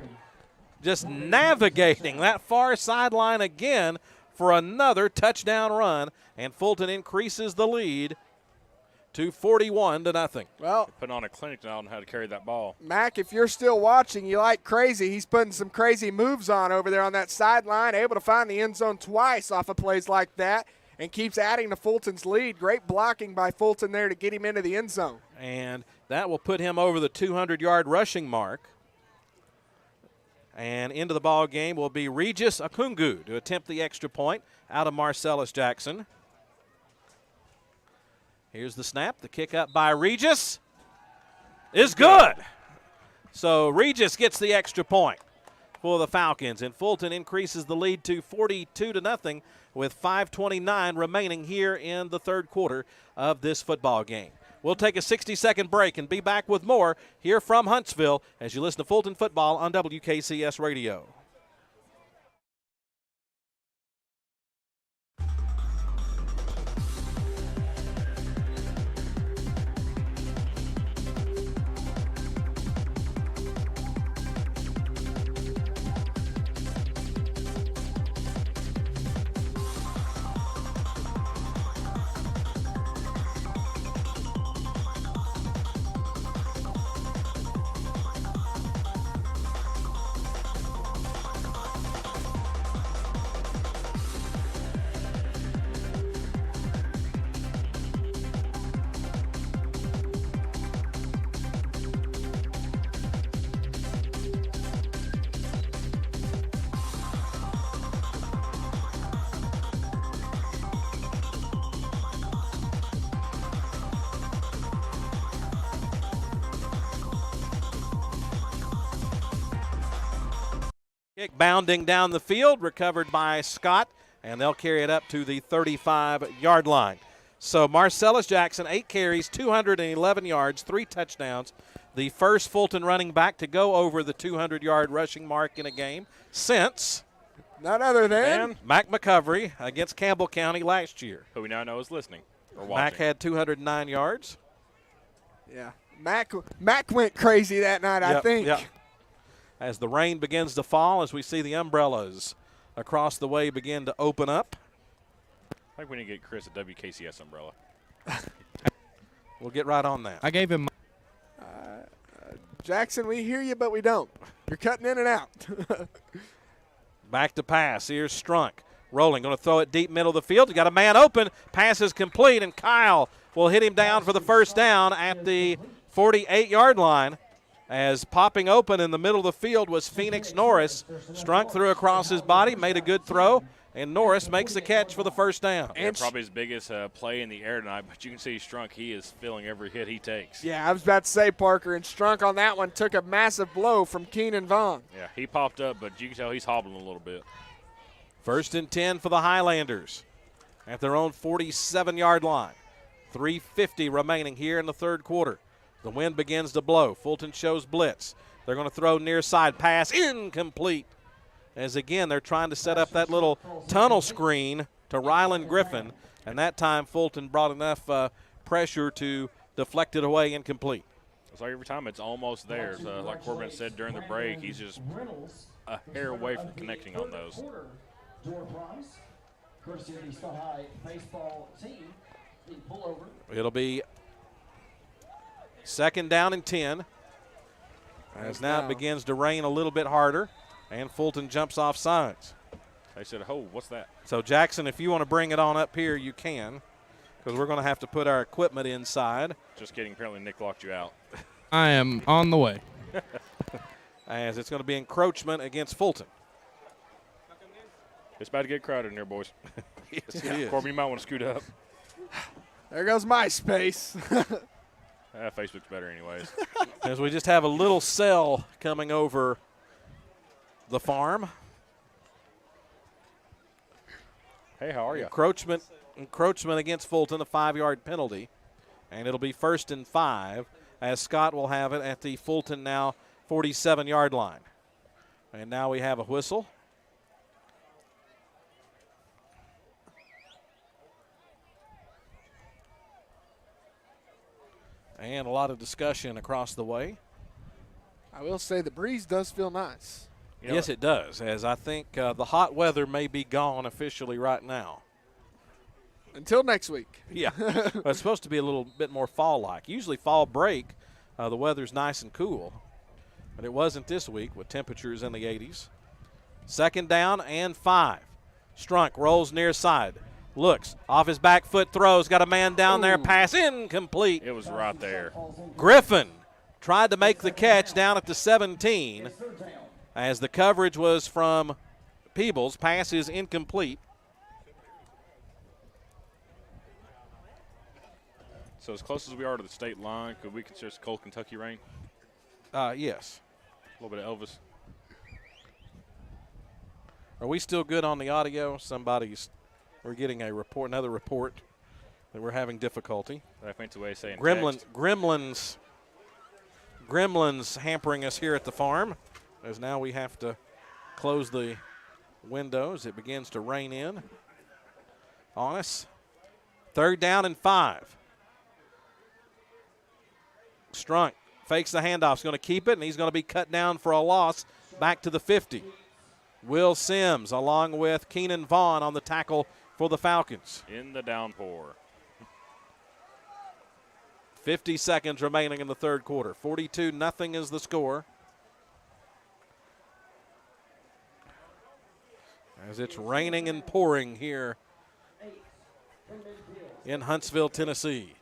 Just navigating that far sideline again for another touchdown run, and Fulton increases the lead to 41-0. Well, putting on a clinic now on how to carry that ball. Mac, if you're still watching, you like crazy. He's putting some crazy moves on over there on that sideline, able to find the end zone twice off of plays like that, and keeps adding to Fulton's lead. Great blocking by Fulton there to get him into the end zone. And that will put him over the 200-yard rushing mark. And into the ball game will be Regis Akungu to attempt the extra point out of Marcellus Jackson. Here's the snap. The kick up by Regis is good. So Regis gets the extra point for the Falcons, and Fulton increases the lead to 42-0 with 5:29 remaining here in the third quarter of this football game. We'll take a 60-second break and be back with more here from Huntsville as you listen to Fulton Football on WKCS Radio. Kick bounding down the field, recovered by Scott, and they'll carry it up to the 35-yard line. So Marcellus Jackson, 8 carries, 211 yards, 3 touchdowns. The first Fulton running back to go over the 200-yard rushing mark in a game since none other than Mac McCovery against Campbell County last year. Who we now know is listening or watching. Mac had 209 yards. Yeah, Mac went crazy that night, I think. Yep. As the rain begins to fall, as we see the umbrellas across the way begin to open up. I think we need to get Chris a WKCS umbrella. We'll get right on that. I gave him Jackson, we hear you, but we don't. You're cutting in and out. Back to pass. Here's Strunk. Rolling, going to throw it deep middle of the field. You got a man open. Pass is complete, and Kyle will hit him down for the first down at the 48-yard line. As popping open in the middle of the field was Phoenix Norris. Strunk threw across his body, made a good throw, and Norris makes the catch for the first down. Yeah, probably his biggest play in the air tonight, but you can see Strunk, he is feeling every hit he takes. Yeah, I was about to say, Parker, and Strunk on that one took a massive blow from Keenan Vaughn. Yeah, he popped up, but you can tell he's hobbling a little bit. First and 10 for the Highlanders at their own 47-yard line. 3:50 remaining here in the third quarter. The wind begins to blow. Fulton shows blitz. They're going to throw near side pass, incomplete. As again, they're trying to set up that little tunnel screen to Ryland Griffin. And that time Fulton brought enough pressure to deflect it away incomplete. It's like every time it's almost there. So like Corbin said during the break, he's just a hair away from connecting on those. It'll be 2nd down and 10. As now it begins to rain a little bit harder, and Fulton jumps off sides. They said, oh, what's that? So, Jackson, if you want to bring it on up here, you can, because we're going to have to put our equipment inside. Just kidding. Apparently Nick locked you out. I am on the way. As it's going to be encroachment against Fulton. It's about to get crowded in here, boys. Yes, it is. Corbin, you might want to scoot up. There goes MySpace. Facebook's better anyways. As we just have a little cell coming over the farm. Hey, how are you? Encroachment against Fulton, a 5-yard penalty. And it'll be 1st and 5 as Scott will have it at the Fulton now 47-yard line. And now we have a whistle. And a lot of discussion across the way. I will say the breeze does feel nice. Yes, it does, as I think the hot weather may be gone officially right now. Until next week. Yeah. Well, it's supposed to be a little bit more fall-like. Usually fall break, the weather's nice and cool. But it wasn't this week with temperatures in the 80s. 2nd down and 5. Strunk rolls near side. Looks, off his back foot, throws, got a man down there, pass incomplete. It was right there. Griffin tried to make the catch down at the 17 as the coverage was from Peebles. Pass is incomplete. So as close as we are to the state line, could we consider this cold Kentucky rain? Yes. A little bit of Elvis. Are we still good on the audio? We're getting another report that we're having difficulty. That fancy way of saying Gremlins hampering us here at the farm, as now we have to close the windows. It begins to rain in on us. 3rd down and 5. Strunk fakes the handoff. He's going to keep it, and he's going to be cut down for a loss back to the 50. Will Sims along with Keenan Vaughn on the tackle for the Falcons. In the downpour. 50 seconds remaining in the 3rd quarter. 42-0 is the score. As it's raining and pouring here in Huntsville, Tennessee.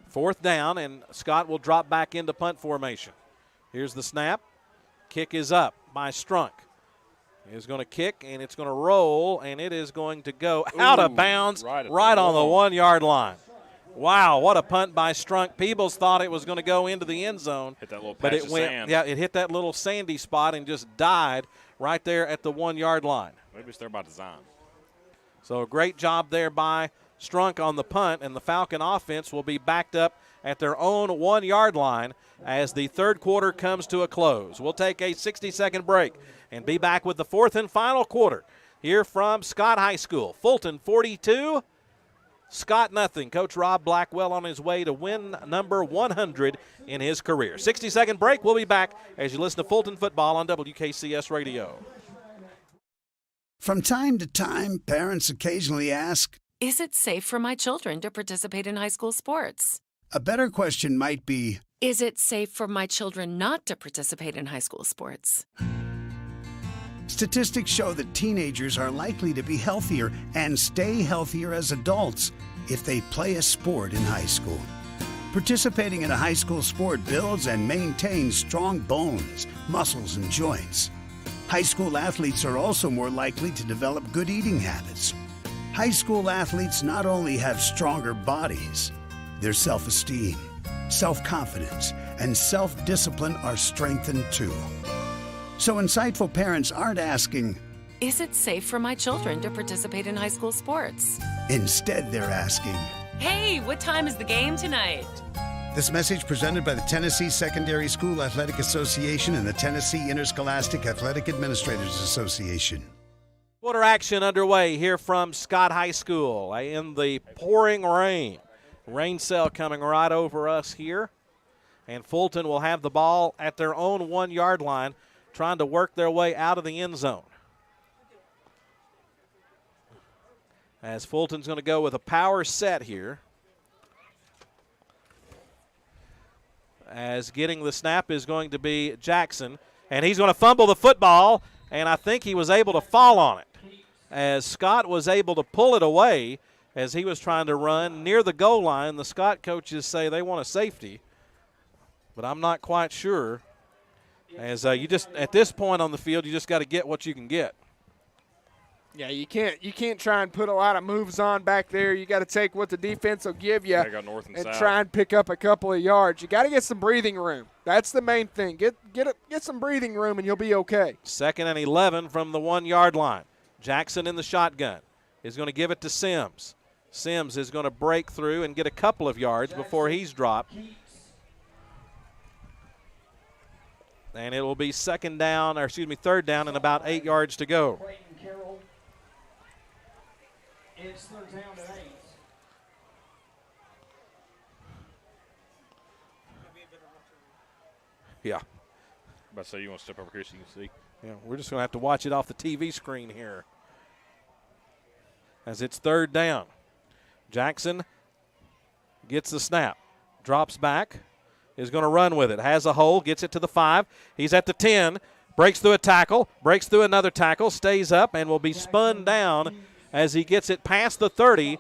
Fourth down, and Scott will drop back into punt formation. Here's the snap. Kick is up by Strunk. He's going to kick, and it's going to roll, and it is going to go out of bounds right on the 1-yard line. Wow, what a punt by Strunk. Peebles thought it was going to go into the end zone. Hit that little patch of sand. Yeah, it hit that little sandy spot and just died right there at the 1-yard line. Maybe it's there by design. So a great job there by Strunk on the punt, and the Falcon offense will be backed up at their own 1-yard line as the 3rd quarter comes to a close. We'll take a 60-second break and be back with the 4th and final quarter here from Scott High School. Fulton 42, Scott nothing. Coach Rob Blackwell on his way to win number 100 in his career. 60-second break. We'll be back as you listen to Fulton football on WKCS Radio. From time to time, parents occasionally ask, is it safe for my children to participate in high school sports? A better question might be, is it safe for my children not to participate in high school sports? Statistics show that teenagers are likely to be healthier and stay healthier as adults if they play a sport in high school. Participating in a high school sport builds and maintains strong bones, muscles, and joints. High school athletes are also more likely to develop good eating habits. High school athletes not only have stronger bodies, their self-esteem, self-confidence, and self-discipline are strengthened too. So insightful parents aren't asking, is it safe for my children to participate in high school sports? Instead, they're asking, hey, what time is the game tonight? This message presented by the Tennessee Secondary School Athletic Association and the Tennessee Interscholastic Athletic Administrators Association. Quarter action underway here from Scott High School in the pouring rain. Rain cell coming right over us here. And Fulton will have the ball at their own 1 yard line, trying to work their way out of the end zone. As Fulton's going to go with a power set here. As getting the snap is going to be Jackson. And he's going to fumble the football, and I think he was able to fall on it. As Scott was able to pull it away as he was trying to run near the goal line. The Scott coaches say they want a safety, but I'm not quite sure. As you just, at this point on the field, you just got to get what you can get. Yeah, you can't try and put a lot of moves on back there. You got to take what the defense will give you go north and south. try and pick up a couple of yards. You got to get some breathing room. That's the main thing. Get some breathing room and you'll be okay. 2nd and 11 from the 1 yard line. Jackson in the shotgun is going to give it to Sims. Sims is going to break through and get a couple of yards before he's dropped. And it will be 3rd down and about 8 yards to go. It's 3rd down and 8. Yeah. About to say, you want to step over here so you can see? Yeah, we're just going to have to watch it off the TV screen here. As it's 3rd down. Jackson gets the snap, drops back, is going to run with it, has a hole, gets it to the 5. He's at the 10, breaks through a tackle, breaks through another tackle, stays up, and will be spun down as he gets it past the 30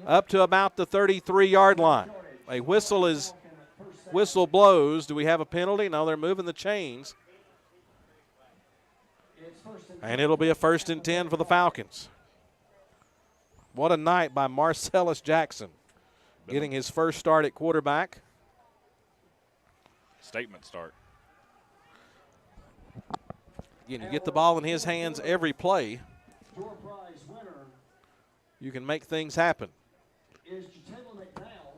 up to about the 33-yard line. A whistle blows. Do we have a penalty? No, they're moving the chains. And it'll be a 1st and 10 for the Falcons. What a night by Marcellus Jackson, getting his first start at quarterback. Statement start. Again, you get the ball in his hands every play, you can make things happen. Is Jatayla McDowell.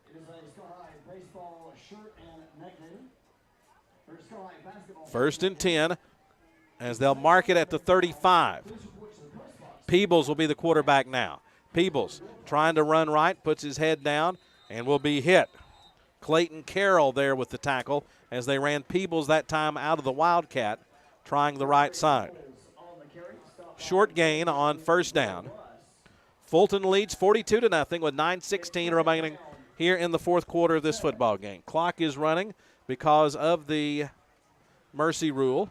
It is a Sky High baseball shirt and neck knitting. Or Sky High basketball. 1st and 10 as they'll mark it at the 35. Peebles will be the quarterback now. Peebles trying to run right, puts his head down, and will be hit. Clayton Carroll there with the tackle as they ran Peebles that time out of the Wildcat, trying the right side. Short gain on 1st down. Fulton leads 42-0 with 9:16 remaining here in the 4th quarter of this football game. Clock is running because of the mercy rule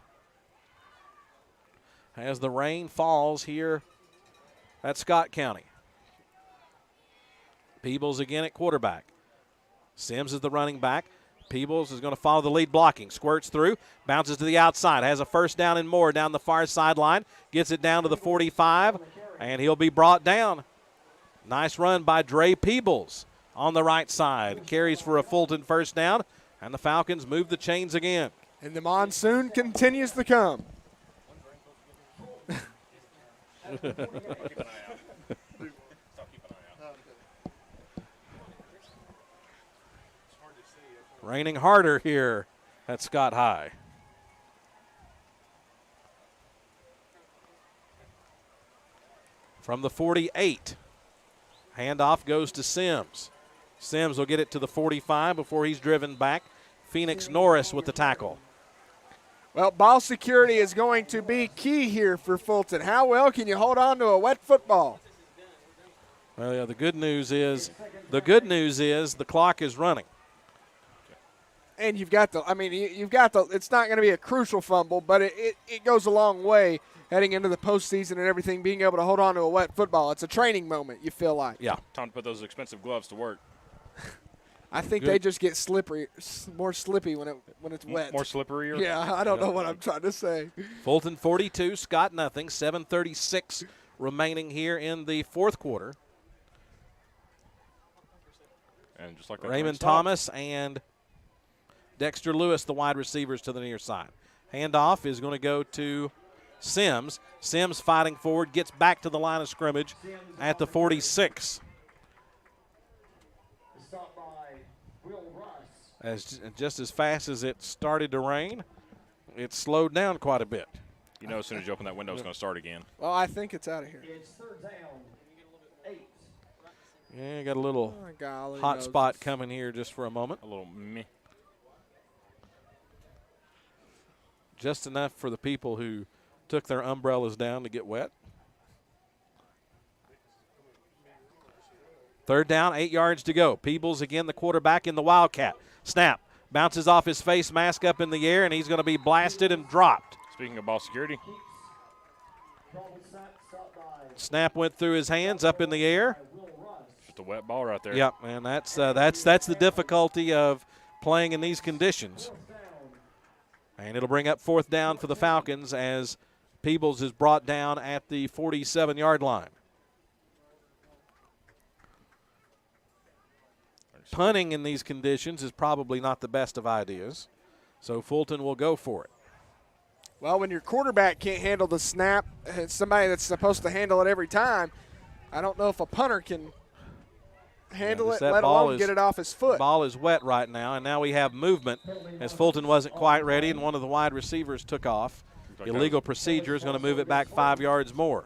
as the rain falls here at Scott County. Peebles again at quarterback. Sims is the running back. Peebles is going to follow the lead blocking. Squirts through, bounces to the outside, has a 1st down and more down the far sideline, gets it down to the 45, and he'll be brought down. Nice run by Dre Peebles on the right side. Carries for a Fulton 1st down, and the Falcons move the chains again. And the monsoon continues to come. Raining harder here at Scott High. From the 48, handoff goes to Sims. Sims will get it to the 45 before he's driven back. Phoenix Norris with the tackle. Well, ball security is going to be key here for Fulton. How well can you hold on to a wet football? Well, yeah, the good news is the clock is running. And you've got it's not going to be a crucial fumble, but it goes a long way heading into the postseason and everything, being able to hold on to a wet football. It's a training moment, you feel like. Yeah. Time to put those expensive gloves to work. I think they just get more slippy when it's wet. More slippery? Yeah, I don't know what I'm trying to say. Fulton 42, Scott nothing. 7:36 remaining here in the 4th quarter. And just like that, Raymond Thomas and Dexter Lewis, the wide receivers, to the near side. Handoff is going to go to Sims. Sims fighting forward, gets back to the line of scrimmage at the 46. Stopped by Will Wright. Just as fast as it started to rain, it slowed down quite a bit. You know, as soon as you open that window, it's going to start again. Well, I think it's out of here. It's third down. 8. Yeah, got a little golly hot Moses. spot coming here just for a moment. A little meh. Just enough for the people who took their umbrellas down to get wet. Third down, 8 yards to go. Peebles again, the quarterback in the Wildcat. Snap. Bounces off his face mask up in the air, and he's going to be blasted and dropped. Speaking of ball security. Snap went through his hands up in the air. Just a wet ball right there. Yep, and that's the difficulty of playing in these conditions. And it'll bring up fourth down for the Falcons as Peebles is brought down at the 47-yard line. Punting in these conditions is probably not the best of ideas, so Fulton will go for it. Well, when your quarterback can't handle the snap, it's somebody that's supposed to handle it every time. I don't know if a punter can handle it, let alone get it off his foot. The ball is wet right now, and now we have movement as Fulton wasn't quite ready, and one of the wide receivers took off. Illegal procedure is going to move it back 5 yards more.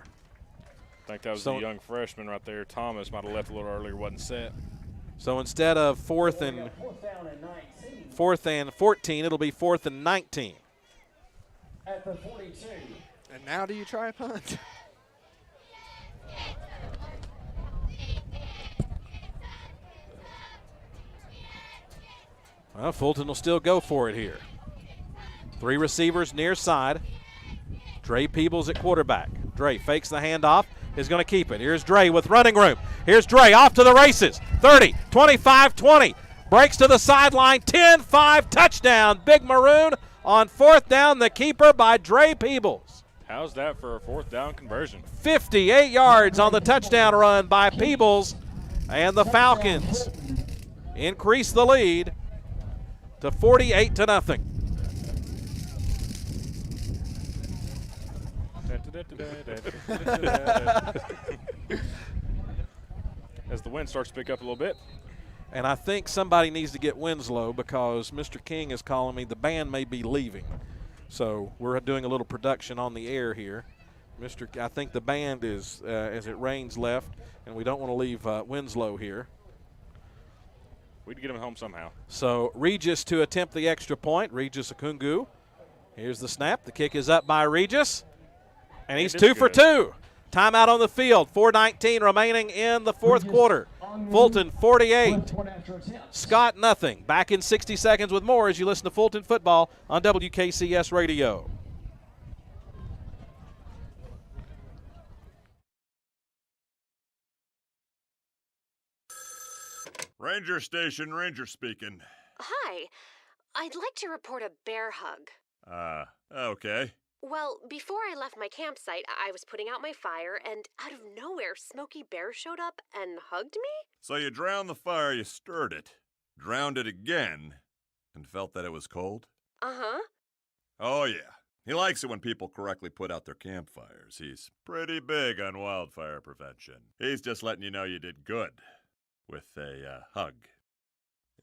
I think that was the young freshman right there. Thomas might have left a little earlier, wasn't set. So instead of fourth and 14, it'll be 4th and 19. At the 42. And now do you try a punt? Well, Fulton will still go for it here. 3 receivers near side. Dre Peebles at quarterback. Dre fakes the handoff, is going to keep it. Here's Dre with running room. Here's Dre off to the races. 30, 25, 20. Breaks to the sideline, 10-5, touchdown. Big Maroon on 4th down, the keeper by Dre Peebles. How's that for a 4th down conversion? 58 yards on the touchdown run by Peebles, and the Falcons increase the lead to 48-0. As the wind starts to pick up a little bit. And I think somebody needs to get Winslow because Mr. King is calling me the band may be leaving. So we're doing a little production on the air here. I think the band is, as it rains, left, and we don't want to leave Winslow here. We'd get him home somehow. So Regis to attempt the extra point. Regis Akungu. Here's the snap. The kick is up by Regis. And he's 2 for 2. Timeout on the field. 4:19 remaining in the 4th quarter. Fulton 48. Scott nothing. Back in 60 seconds with more as you listen to Fulton football on WKCS Radio. Ranger Station, Ranger speaking. Hi. I'd like to report a bear hug. Okay. Well, before I left my campsite, I was putting out my fire, and out of nowhere, Smokey Bear showed up and hugged me? So you drowned the fire, you stirred it, drowned it again, and felt that it was cold? Uh-huh. Oh, yeah. He likes it when people correctly put out their campfires. He's pretty big on wildfire prevention. He's just letting you know you did good with a hug.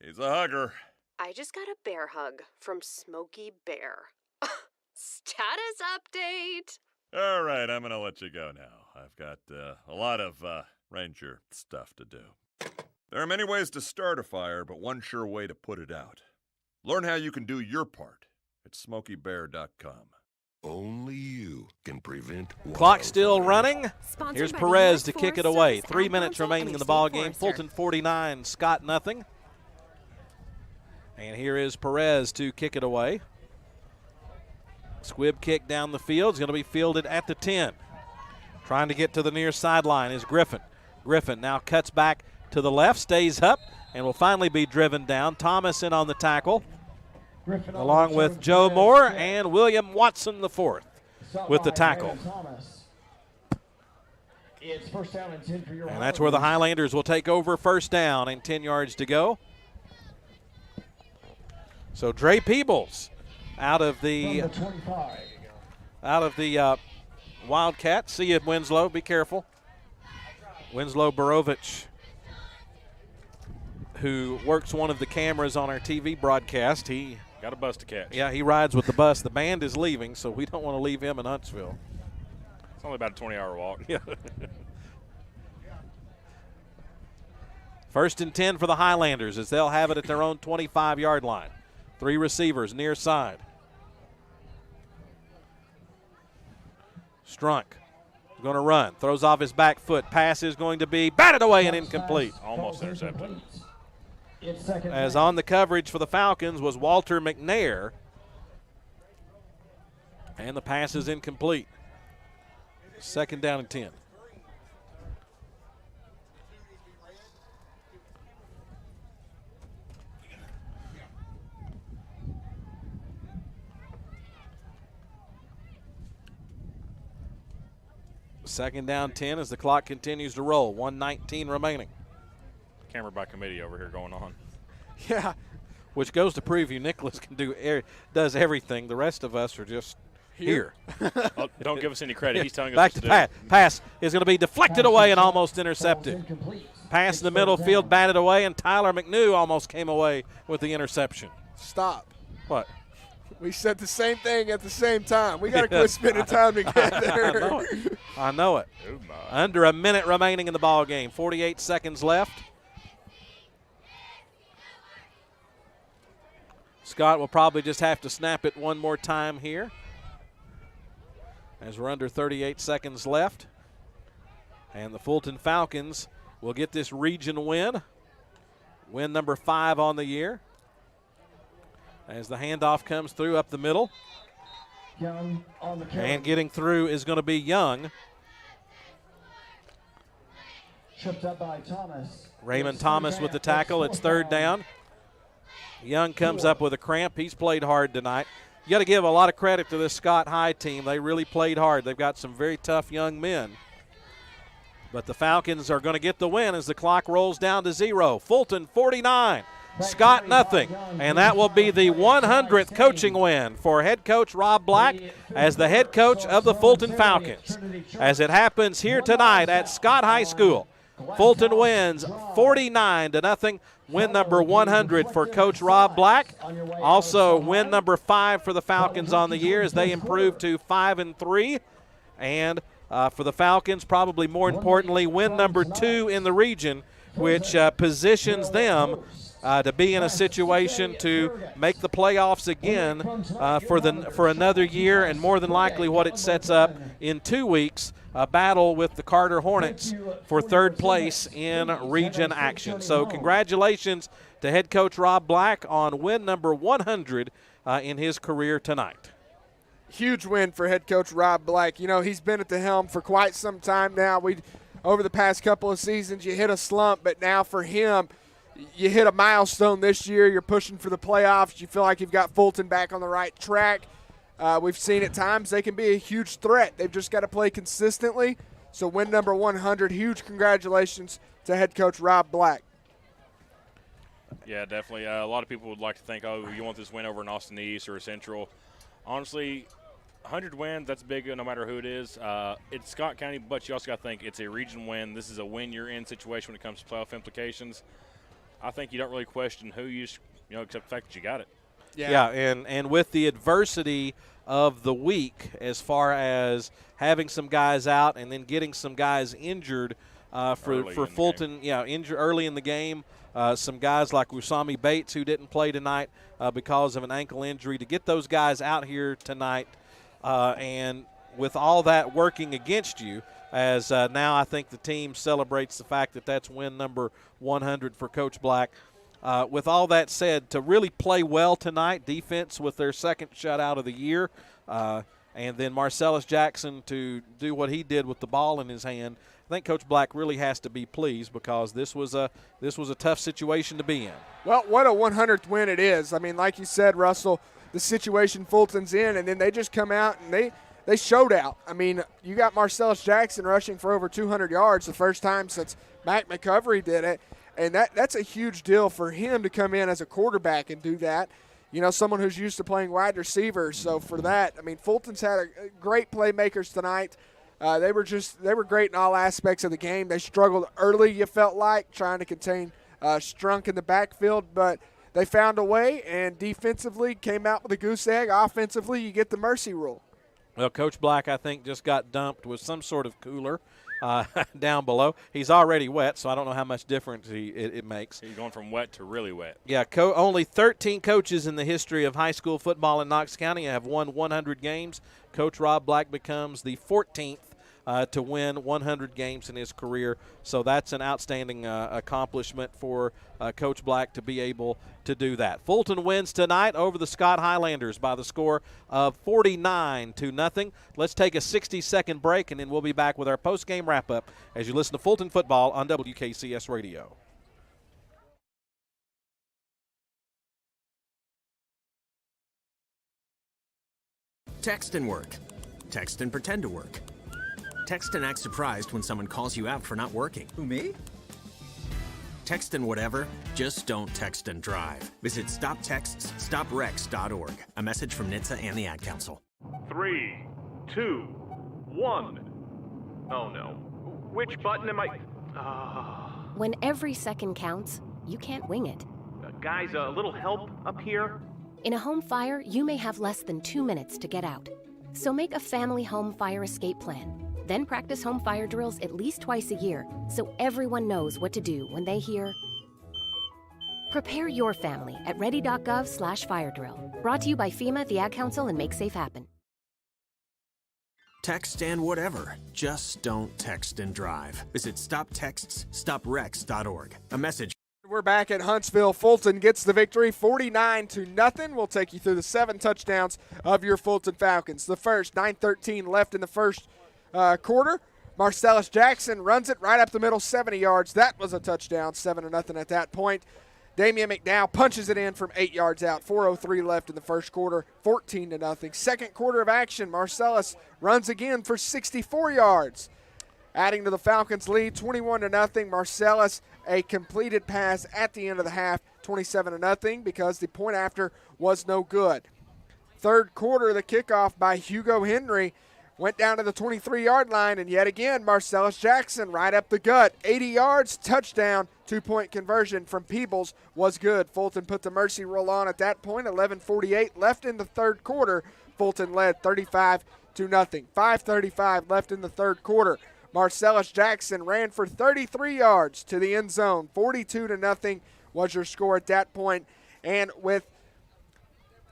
He's a hugger. I just got a bear hug from Smokey Bear. Status update. All right, I'm going to let you go now. I've got a lot of ranger stuff to do. There are many ways to start a fire, but one sure way to put it out. Learn how you can do your part at SmokeyBear.com. Only you can prevent Clock still running. Sponsored Here's by Perez the to kick it Forest away. Service 3 Ad minutes Council remaining and in the State ball game. Forester. Fulton 49, Scott nothing. And here is Perez to kick it away. Squib kick down the field is going to be fielded at the 10. Trying to get to the near sideline is Griffin. Griffin now cuts back to the left, stays up, and will finally be driven down. Thomas in on the tackle, along with Joe Moore and William Watson the fourth with the tackle. It's first down and 10 for your And that's where the Highlanders will take over first down and 10 yards to go. So Dre Peebles out of the Wildcat. See you, Winslow. Be careful. Winslow Borovich, who works one of the cameras on our TV broadcast. He got a bus to catch. Yeah, he rides with the bus. The band is leaving, so we don't want to leave him in Huntsville. It's only about a 20-hour walk. Yeah. 1st and 10 for the Highlanders as they'll have it at their own 25-yard line. 3 receivers near side. Strunk is going to run. Throws off his back foot. Pass is going to be batted away and incomplete. Almost intercepted. As on the coverage for the Falcons was Walter McNair. And the pass is incomplete. 2nd down and 10. Second down 10 as the clock continues to roll. 1:19 remaining. Camera by committee over here going on. Yeah. Which goes to prove you Nicholas can does everything. The rest of us are just here. Oh, don't give us any credit. He's telling us Back what to to do. pass is going to be deflected away and almost intercepted. Pass in the middle field, batted away, and Tyler McNew almost came away with the interception. Stop. What? We said the same thing at the same time. We got to quit spending time together. I know it. Under a minute remaining in the ball game. 48 seconds left. Scott will probably just have to snap it one more time here, as we're under 38 seconds left. And the Fulton Falcons will get this region win. Win number 5 on the year. As the handoff comes through up the middle. Young on the carry. And getting through is going to be Young. Tripped up by Thomas. Raymond Thomas with the tackle. It's 3rd down. Young comes up with a cramp. He's played hard tonight. You got to give a lot of credit to this Scott High team. They really played hard. They've got some very tough young men. But the Falcons are going to get the win as the clock rolls down to 0. Fulton 49. Scott nothing, and that will be the 100th coaching win for head coach Rob Black as the head coach of the Fulton Falcons. As it happens here tonight at Scott High School, Fulton wins 49-0. Win number 100 for Coach Rob Black. Also win number 5 for the Falcons on the year as they improve to 5-3. And for the Falcons, probably more importantly, win number 2 in the region, which positions them to be in a situation to make the playoffs again for another year, and more than likely what it sets up in 2 weeks, a battle with the Carter Hornets for 3rd place in region action. So congratulations to head coach Rob Black on win number 100 in his career tonight. Huge win for head coach Rob Black. You know, he's been at the helm for quite some time now. Over the past couple of seasons, you hit a slump, but now for him, you hit a milestone this year. You're pushing for the playoffs. You feel like you've got Fulton back on the right track. We've seen at times they can be a huge threat. They've just got to play consistently. So win number 100, huge congratulations to head coach Rob Black. Yeah, definitely. A lot of people would like to think, oh, you want this win over an Austin East or a Central. Honestly, 100 wins, that's big no matter who it is. It's Scott County, but you also got to think it's a region win. This is a win-you're-in situation when it comes to playoff implications. I think you don't really question who you except the fact that you got it. Yeah, and with the adversity of the week as far as having some guys out and then getting some guys injured for Fulton, injured early in the game. Some guys like Usami Bates who didn't play tonight because of an ankle injury. To get those guys out here tonight and with all that working against you, as now I think the team celebrates the fact that that's win number 100 for Coach Black. With all that said, to really play well tonight, defense with their 2nd shutout of the year, and then Marcellus Jackson to do what he did with the ball in his hand, I think Coach Black really has to be pleased because this was a tough situation to be in. Well, what a 100th win it is. I mean, like you said, Russell, the situation Fulton's in, and then they just come out and they showed out. I mean, you got Marcellus Jackson rushing for over 200 yards the first time since Mac McCovery did it, and that's a huge deal for him to come in as a quarterback and do that. You know, someone who's used to playing wide receiver. So for that, I mean, Fulton's had a great playmakers tonight. They were great in all aspects of the game. They struggled early, you felt like, trying to contain Strunk in the backfield, but they found a way and defensively came out with a goose egg. Offensively, you get the mercy rule. Well, Coach Black, I think, just got dumped with some sort of cooler down below. He's already wet, so I don't know how much difference it makes. He's going from wet to really wet. Yeah, only 13 coaches in the history of high school football in Knox County have won 100 games. Coach Rob Black becomes the 14th to win 100 games in his career. So that's an outstanding accomplishment for Coach Black to be able to do that. Fulton wins tonight over the Scott Highlanders by the score of 49-0. Let's take a 60-second break, and then we'll be back with our post-game wrap-up as you listen to Fulton football on WKCS Radio. Text and work. Text and pretend to work. Text and act surprised when someone calls you out for not working. Who, me? Text and whatever, just don't text and drive. Visit StopTextsStopWrecks.org. A message from NHTSA and the Ad Council. 3, 2, 1. Oh no. Which button am I? When every second counts, you can't wing it. Guys, a little help up here? In a home fire, you may have less than 2 minutes to get out. So make a family home fire escape plan. Then practice home fire drills at least twice a year so everyone knows what to do when they hear. Prepare your family at ready.gov/fire drill. Brought to you by FEMA, the Ad Council, and Make Safe Happen. Text and whatever, just don't text and drive. Visit StopTextsStopWrecks.org. A message. We're back at Huntsville. Fulton gets the victory 49-0. We'll take you through the 7 touchdowns of your Fulton Falcons. The first, 9:13 left in the first quarter. Marcellus Jackson runs it right up the middle, 70 yards. That was a touchdown, 7-0 at that point. Damian McDowell punches it in from 8 yards out. 4:03 left in the first quarter, 14-0. Second quarter of action, Marcellus runs again for 64 yards. Adding to the Falcons' lead, 21-0. Marcellus, a completed pass at the end of the half, 27-0, because the point after was no good. Third quarter, the kickoff by Hugo Henry went down to the 23-yard line, and yet again, Marcellus Jackson right up the gut. 80 yards, touchdown, 2-point conversion from Peebles was good. Fulton put the mercy rule on at that point. 11:48 left in the third quarter. Fulton led 35-0. 5:35 left in the third quarter. Marcellus Jackson ran for 33 yards to the end zone. 42-0 was your score at that point. And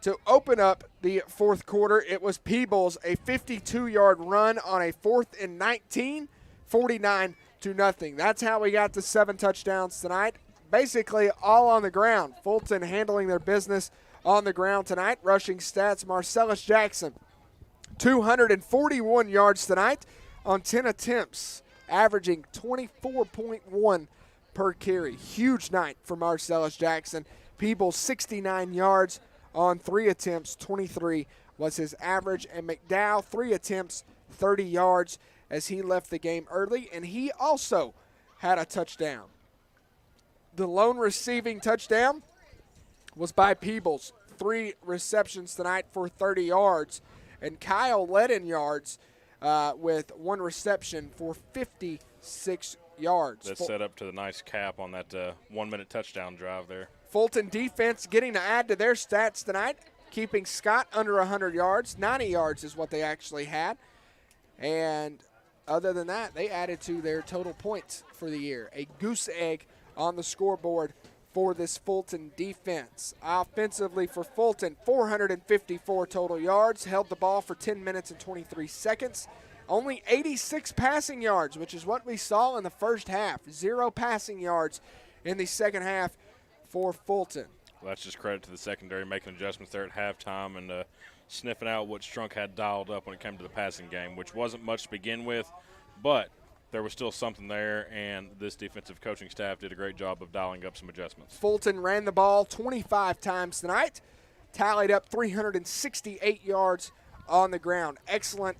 to open up the fourth quarter, it was Peebles, a 52-yard run on a 4th and 19, 49-0. That's how we got to 7 touchdowns tonight. Basically all on the ground. Fulton handling their business on the ground tonight. Rushing stats, Marcellus Jackson, 241 yards tonight on 10 attempts, averaging 24.1 per carry. Huge night for Marcellus Jackson. Peebles, 69 yards on 3 attempts, 23 was his average. And McDowell, 3 attempts, 30 yards as he left the game early, and he also had a touchdown. The lone receiving touchdown was by Peebles. 3 receptions tonight for 30 yards. And Kyle led in yards with 1 reception for 56 yards. That set up to the nice cap on that 1-minute touchdown drive there. Fulton defense getting to add to their stats tonight, keeping Scott under 100 yards. 90 yards is what they actually had. And other than that, they added to their total points for the year. A goose egg on the scoreboard for this Fulton defense. Offensively for Fulton, 454 total yards, held the ball for 10 minutes and 23 seconds. Only 86 passing yards, which is what we saw in the first half. 0 passing yards in the second half for Fulton. Well, that's just credit to the secondary making adjustments there at halftime and sniffing out what Strunk had dialed up when it came to the passing game, which wasn't much to begin with, but there was still something there, and this defensive coaching staff did a great job of dialing up some adjustments. Fulton ran the ball 25 times tonight, tallied up 368 yards on the ground. Excellent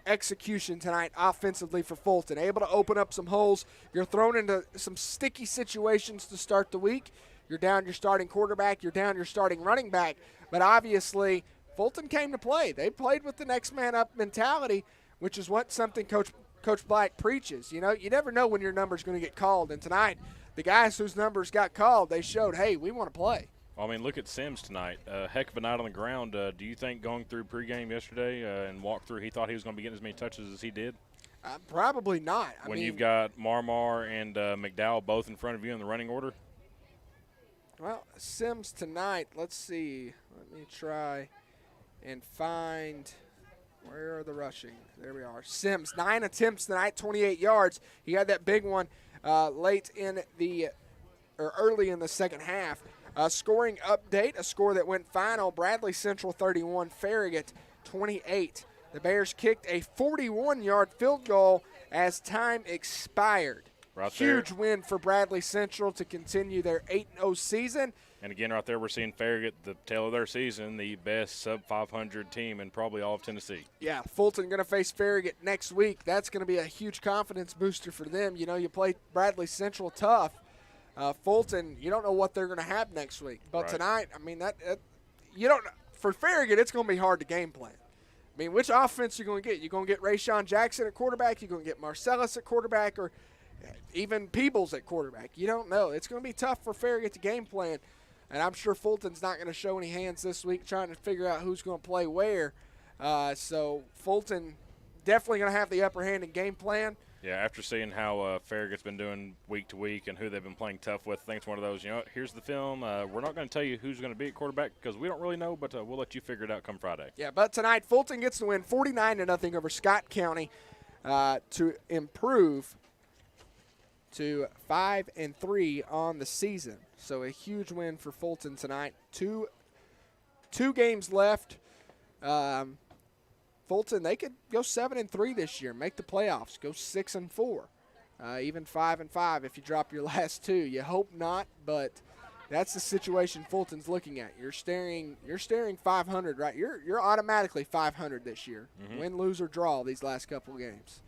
execution tonight offensively for Fulton. Able to open up some holes. You're thrown into some sticky situations to start the week. You're down your starting quarterback. You're down your starting running back. But obviously, Fulton came to play. They played with the next man up mentality, which is what something Coach Black preaches. You know, you never know when your number's going to get called. And tonight, the guys whose numbers got called, they showed, hey, we want to play. Well, I mean, look at Sims tonight. Heck of a night on the ground. Do you think going through pregame yesterday and walk through, he thought he was going to be getting as many touches as he did? Probably not. I mean, you've got Marmar and McDowell both in front of you in the running order? Well, Sims tonight, let's see. Let me try and find where are the rushing. There we are. Sims, 9 attempts tonight, 28 yards. He had that big one early in the second half. Scoring update, a score that went final. Bradley Central 31, Farragut 28. The Bears kicked a 41-yard field goal as time expired. Right Huge there. win for Bradley Central to continue their 8-0 season. And again, right there, we're seeing Farragut, the tail of their season, the best sub-500 team in probably all of Tennessee. Yeah, Fulton going to face Farragut next week. That's going to be a huge confidence booster for them. You know, you play Bradley Central tough. Fulton, you don't know what they're going to have next week. But tonight, I mean, you don't. For Farragut, it's going to be hard to game plan. I mean, which offense are you going to get? You're going to get Rayshawn Jackson at quarterback. You're going to get Marcellus at quarterback, or even Peebles at quarterback. You don't know. It's going to be tough for Farragut to game plan. And I'm sure Fulton's not going to show any hands this week trying to figure out who's going to play where. So Fulton definitely going to have the upper hand in game plan. Yeah, after seeing how Farragut's been doing week to week and who they've been playing tough with, I think it's one of those, you know, here's the film. We're not going to tell you who's going to be at quarterback because we don't really know, but we'll let you figure it out come Friday. Yeah, but tonight Fulton gets the win 49-0 over Scott County to improve to 5-3 on the season. So a huge win for Fulton tonight. Two games left. Fulton, they could go 7-3 this year, make the playoffs, go 6-4, even 5-5 if you drop your last two. You hope not, but that's the situation Fulton's looking at. You're staring 500, right? You're automatically 500 this year. Win, lose, or draw these last couple games.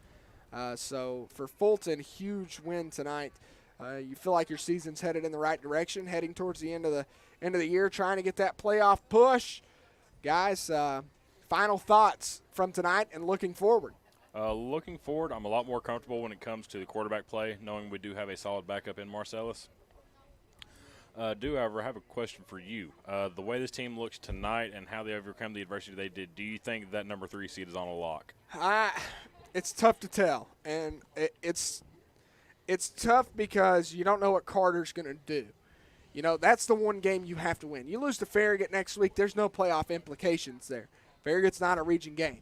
So for Fulton, huge win tonight. You feel like your season's headed in the right direction, heading towards the end of the year, trying to get that playoff push. Guys, final thoughts from tonight and looking forward. Looking forward, I'm a lot more comfortable when it comes to the quarterback play, knowing we do have a solid backup in Marcellus. However, I have a question for you. The way this team looks tonight and how they overcome the adversity they did, do you think that number 3 seed is on a lock? It's tough to tell, and it's tough because you don't know what Carter's going to do. You know, that's the one game you have to win. You lose to Farragut next week, there's no playoff implications there. Farragut's not a region game.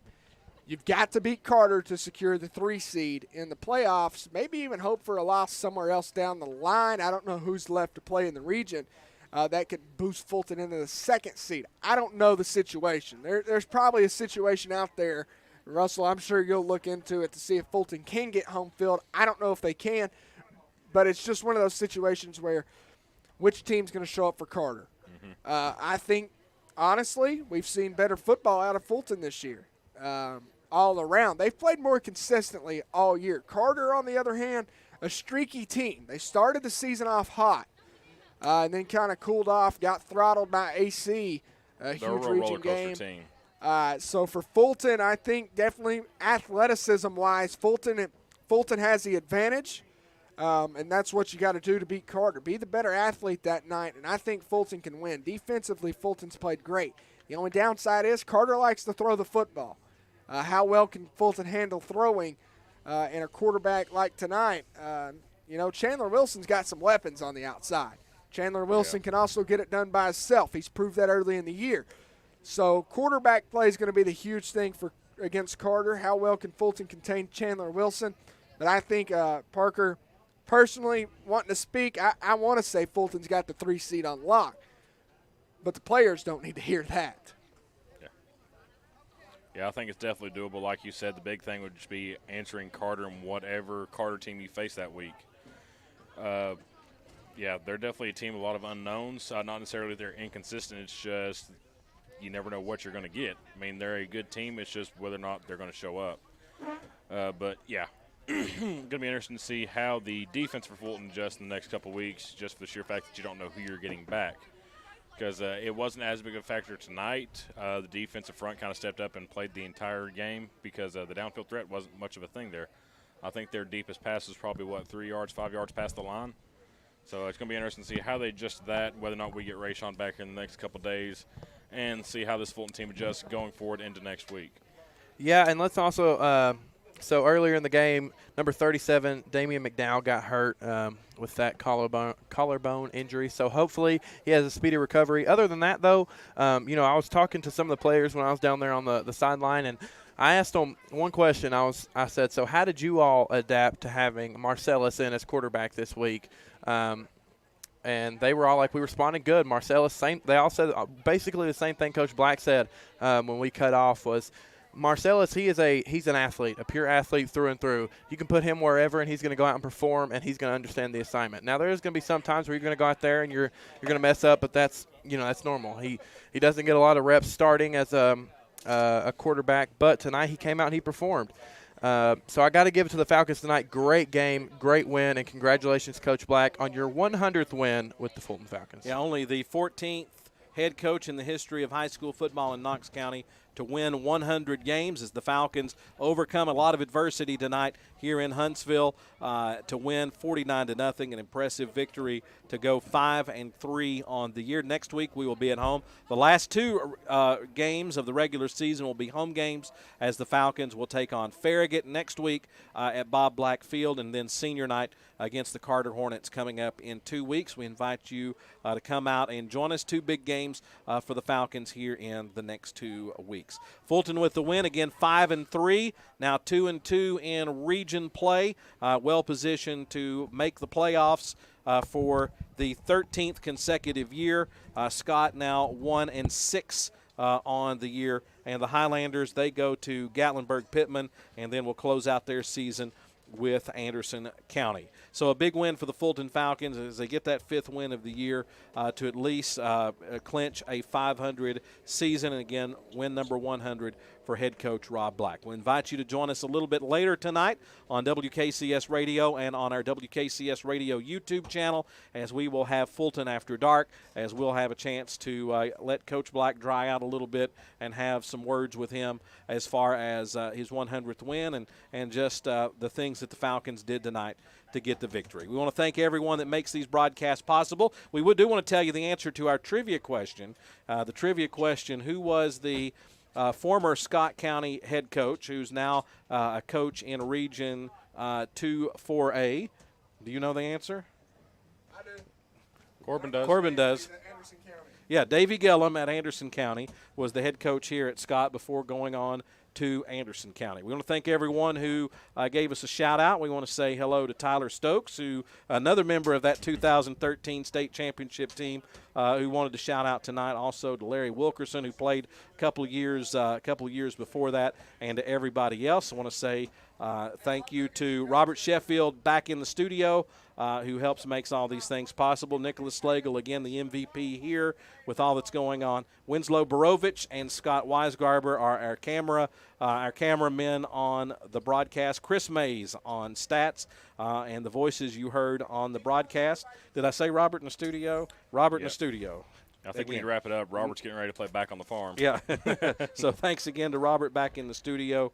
You've got to beat Carter to secure the 3 seed in the playoffs, maybe even hope for a loss somewhere else down the line. I don't know who's left to play in the region that could boost Fulton into the 2nd seed. I don't know the situation. There's probably a situation out there, Russell, I'm sure you'll look into it to see if Fulton can get home field. I don't know if they can, but it's just one of those situations where which team's going to show up for Carter. I think, honestly, we've seen better football out of Fulton this year all around. They've played more consistently all year. Carter, on the other hand, a streaky team. They started the season off hot and then kind of cooled off, got throttled by AC, a huge region game. Team. So for Fulton, I think definitely athleticism-wise, Fulton has the advantage, and that's what you got to do to beat Carter. Be the better athlete that night, and I think Fulton can win. Defensively, Fulton's played great. The only downside is Carter likes to throw the football. How well can Fulton handle throwing in a quarterback like tonight? You know, Chandler Wilson's got some weapons on the outside. Chandler Wilson can also get it done by himself. He's proved that early in the year. So quarterback play is going to be the huge thing against Carter. How well can Fulton contain Chandler Wilson? But I think, Parker, personally wanting to speak, I want to say Fulton's got the 3 seed on lock. But the players don't need to hear that. Yeah, I think it's definitely doable. Like you said, the big thing would just be answering Carter and whatever Carter team you face that week. Yeah, they're definitely a team with a lot of unknowns. Not necessarily they're inconsistent. It's just you never know what you're going to get. I mean, they're a good team. It's just whether or not they're going to show up. But, yeah, going to be interesting to see how the defense for Fulton adjusts in the next couple of weeks, just for the sheer fact that you don't know who you're getting back. Because it wasn't as big a factor tonight. The defensive front kind of stepped up and played the entire game because the downfield threat wasn't much of a thing there. I think their deepest pass was probably, 3 yards, 5 yards past the line. So it's going to be interesting to see how they adjust that, whether or not we get Rayshawn back in the next couple of days, and see how this Fulton team adjusts going forward into next week. Yeah, and let's also so earlier in the game, number 37, Damian McDowell got hurt with that collarbone injury. So hopefully he has a speedy recovery. Other than that, though, I was talking to some of the players when I was down there on the sideline, and I asked them one question. I said, so how did you all adapt to having Marcellus in as quarterback this week? And they were all like, we responded good. Marcellus, they all said basically the same thing Coach Black said when we cut off was, Marcellus, he's an athlete, a pure athlete through and through. You can put him wherever, and he's going to go out and perform, and he's going to understand the assignment. Now, there is going to be some times where you're going to go out there and you're going to mess up, but that's normal. He doesn't get a lot of reps starting as a quarterback, but tonight he came out and he performed. So I got to give it to the Falcons tonight. Great game, great win, and congratulations, Coach Black, on your 100th win with the Fulton Falcons. Yeah, only the 14th head coach in the history of high school football in Knox County to win 100 games as the Falcons overcome a lot of adversity tonight here in Huntsville to win 49-0, an impressive victory to go 5-3 on the year. Next week we will be at home. The last two games of the regular season will be home games as the Falcons will take on Farragut next week at Bob Black Field, and then senior night against the Carter Hornets coming up in 2 weeks. We invite you to come out and join us. Two big games for the Falcons here in the next 2 weeks. Fulton with the win, again 5-3, now 2-2 in region play, well positioned to make the playoffs for the 13th consecutive year. Scott now 1-6 on the year, and the Highlanders, they go to Gatlinburg-Pittman, and then will close out their season with Anderson County. So a big win for the Fulton Falcons as they get that 5th win of the year to at least clinch a 500 season, and again, win number 100 for head coach Rob Black. We invite you to join us a little bit later tonight on WKCS Radio and on our WKCS Radio YouTube channel, as we will have Fulton After Dark, as we'll have a chance to let Coach Black dry out a little bit and have some words with him as far as his 100th win and just the things that the Falcons did tonight to get the victory. We want to thank everyone that makes these broadcasts possible. We do want to tell you the answer to our trivia question. The trivia question, who was the former Scott County head coach, who's now a coach in Region 2-4A. Do you know the answer? I do. Corbin does. Corbin does. Yeah, Davey Gillum at Anderson County was the head coach here at Scott before going on to Anderson County. We want to thank everyone who gave us a shout-out. We want to say hello to Tyler Stokes, who another member of that 2013 state championship team, who wanted to shout out tonight. Also to Larry Wilkerson, who played a couple of years before that, and to everybody else. I want to say thank you to Robert Sheffield back in the studio, who helps makes all these things possible. Nicholas Slagle, again, the MVP here with all that's going on. Winslow Borovich and Scott Weisgarber are our cameramen on the broadcast. Chris Mays on stats and the voices you heard on the broadcast. Did I say Robert in the studio? Robert in the studio. I think we need to wrap it up. Robert's getting ready to play back on the farm. Yeah. So thanks again to Robert back in the studio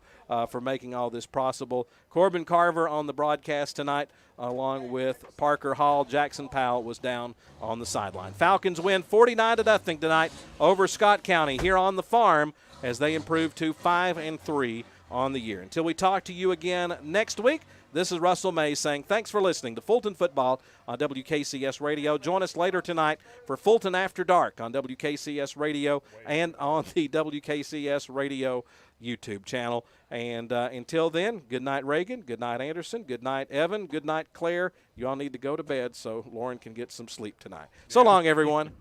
for making all this possible. Corbin Carver on the broadcast tonight, along with Parker Hall. Jackson Powell was down on the sideline. Falcons win 49-0 tonight over Scott County here on the farm as they improve to 5-3 on the year. Until we talk to you again next week, this is Russell May saying thanks for listening to Fulton Football on WKCS Radio. Join us later tonight for Fulton After Dark on WKCS Radio and on the WKCS Radio YouTube channel. And until then, good night, Reagan. Good night, Anderson. Good night, Evan. Good night, Claire. You all need to go to bed so Lauren can get some sleep tonight. So long, everyone.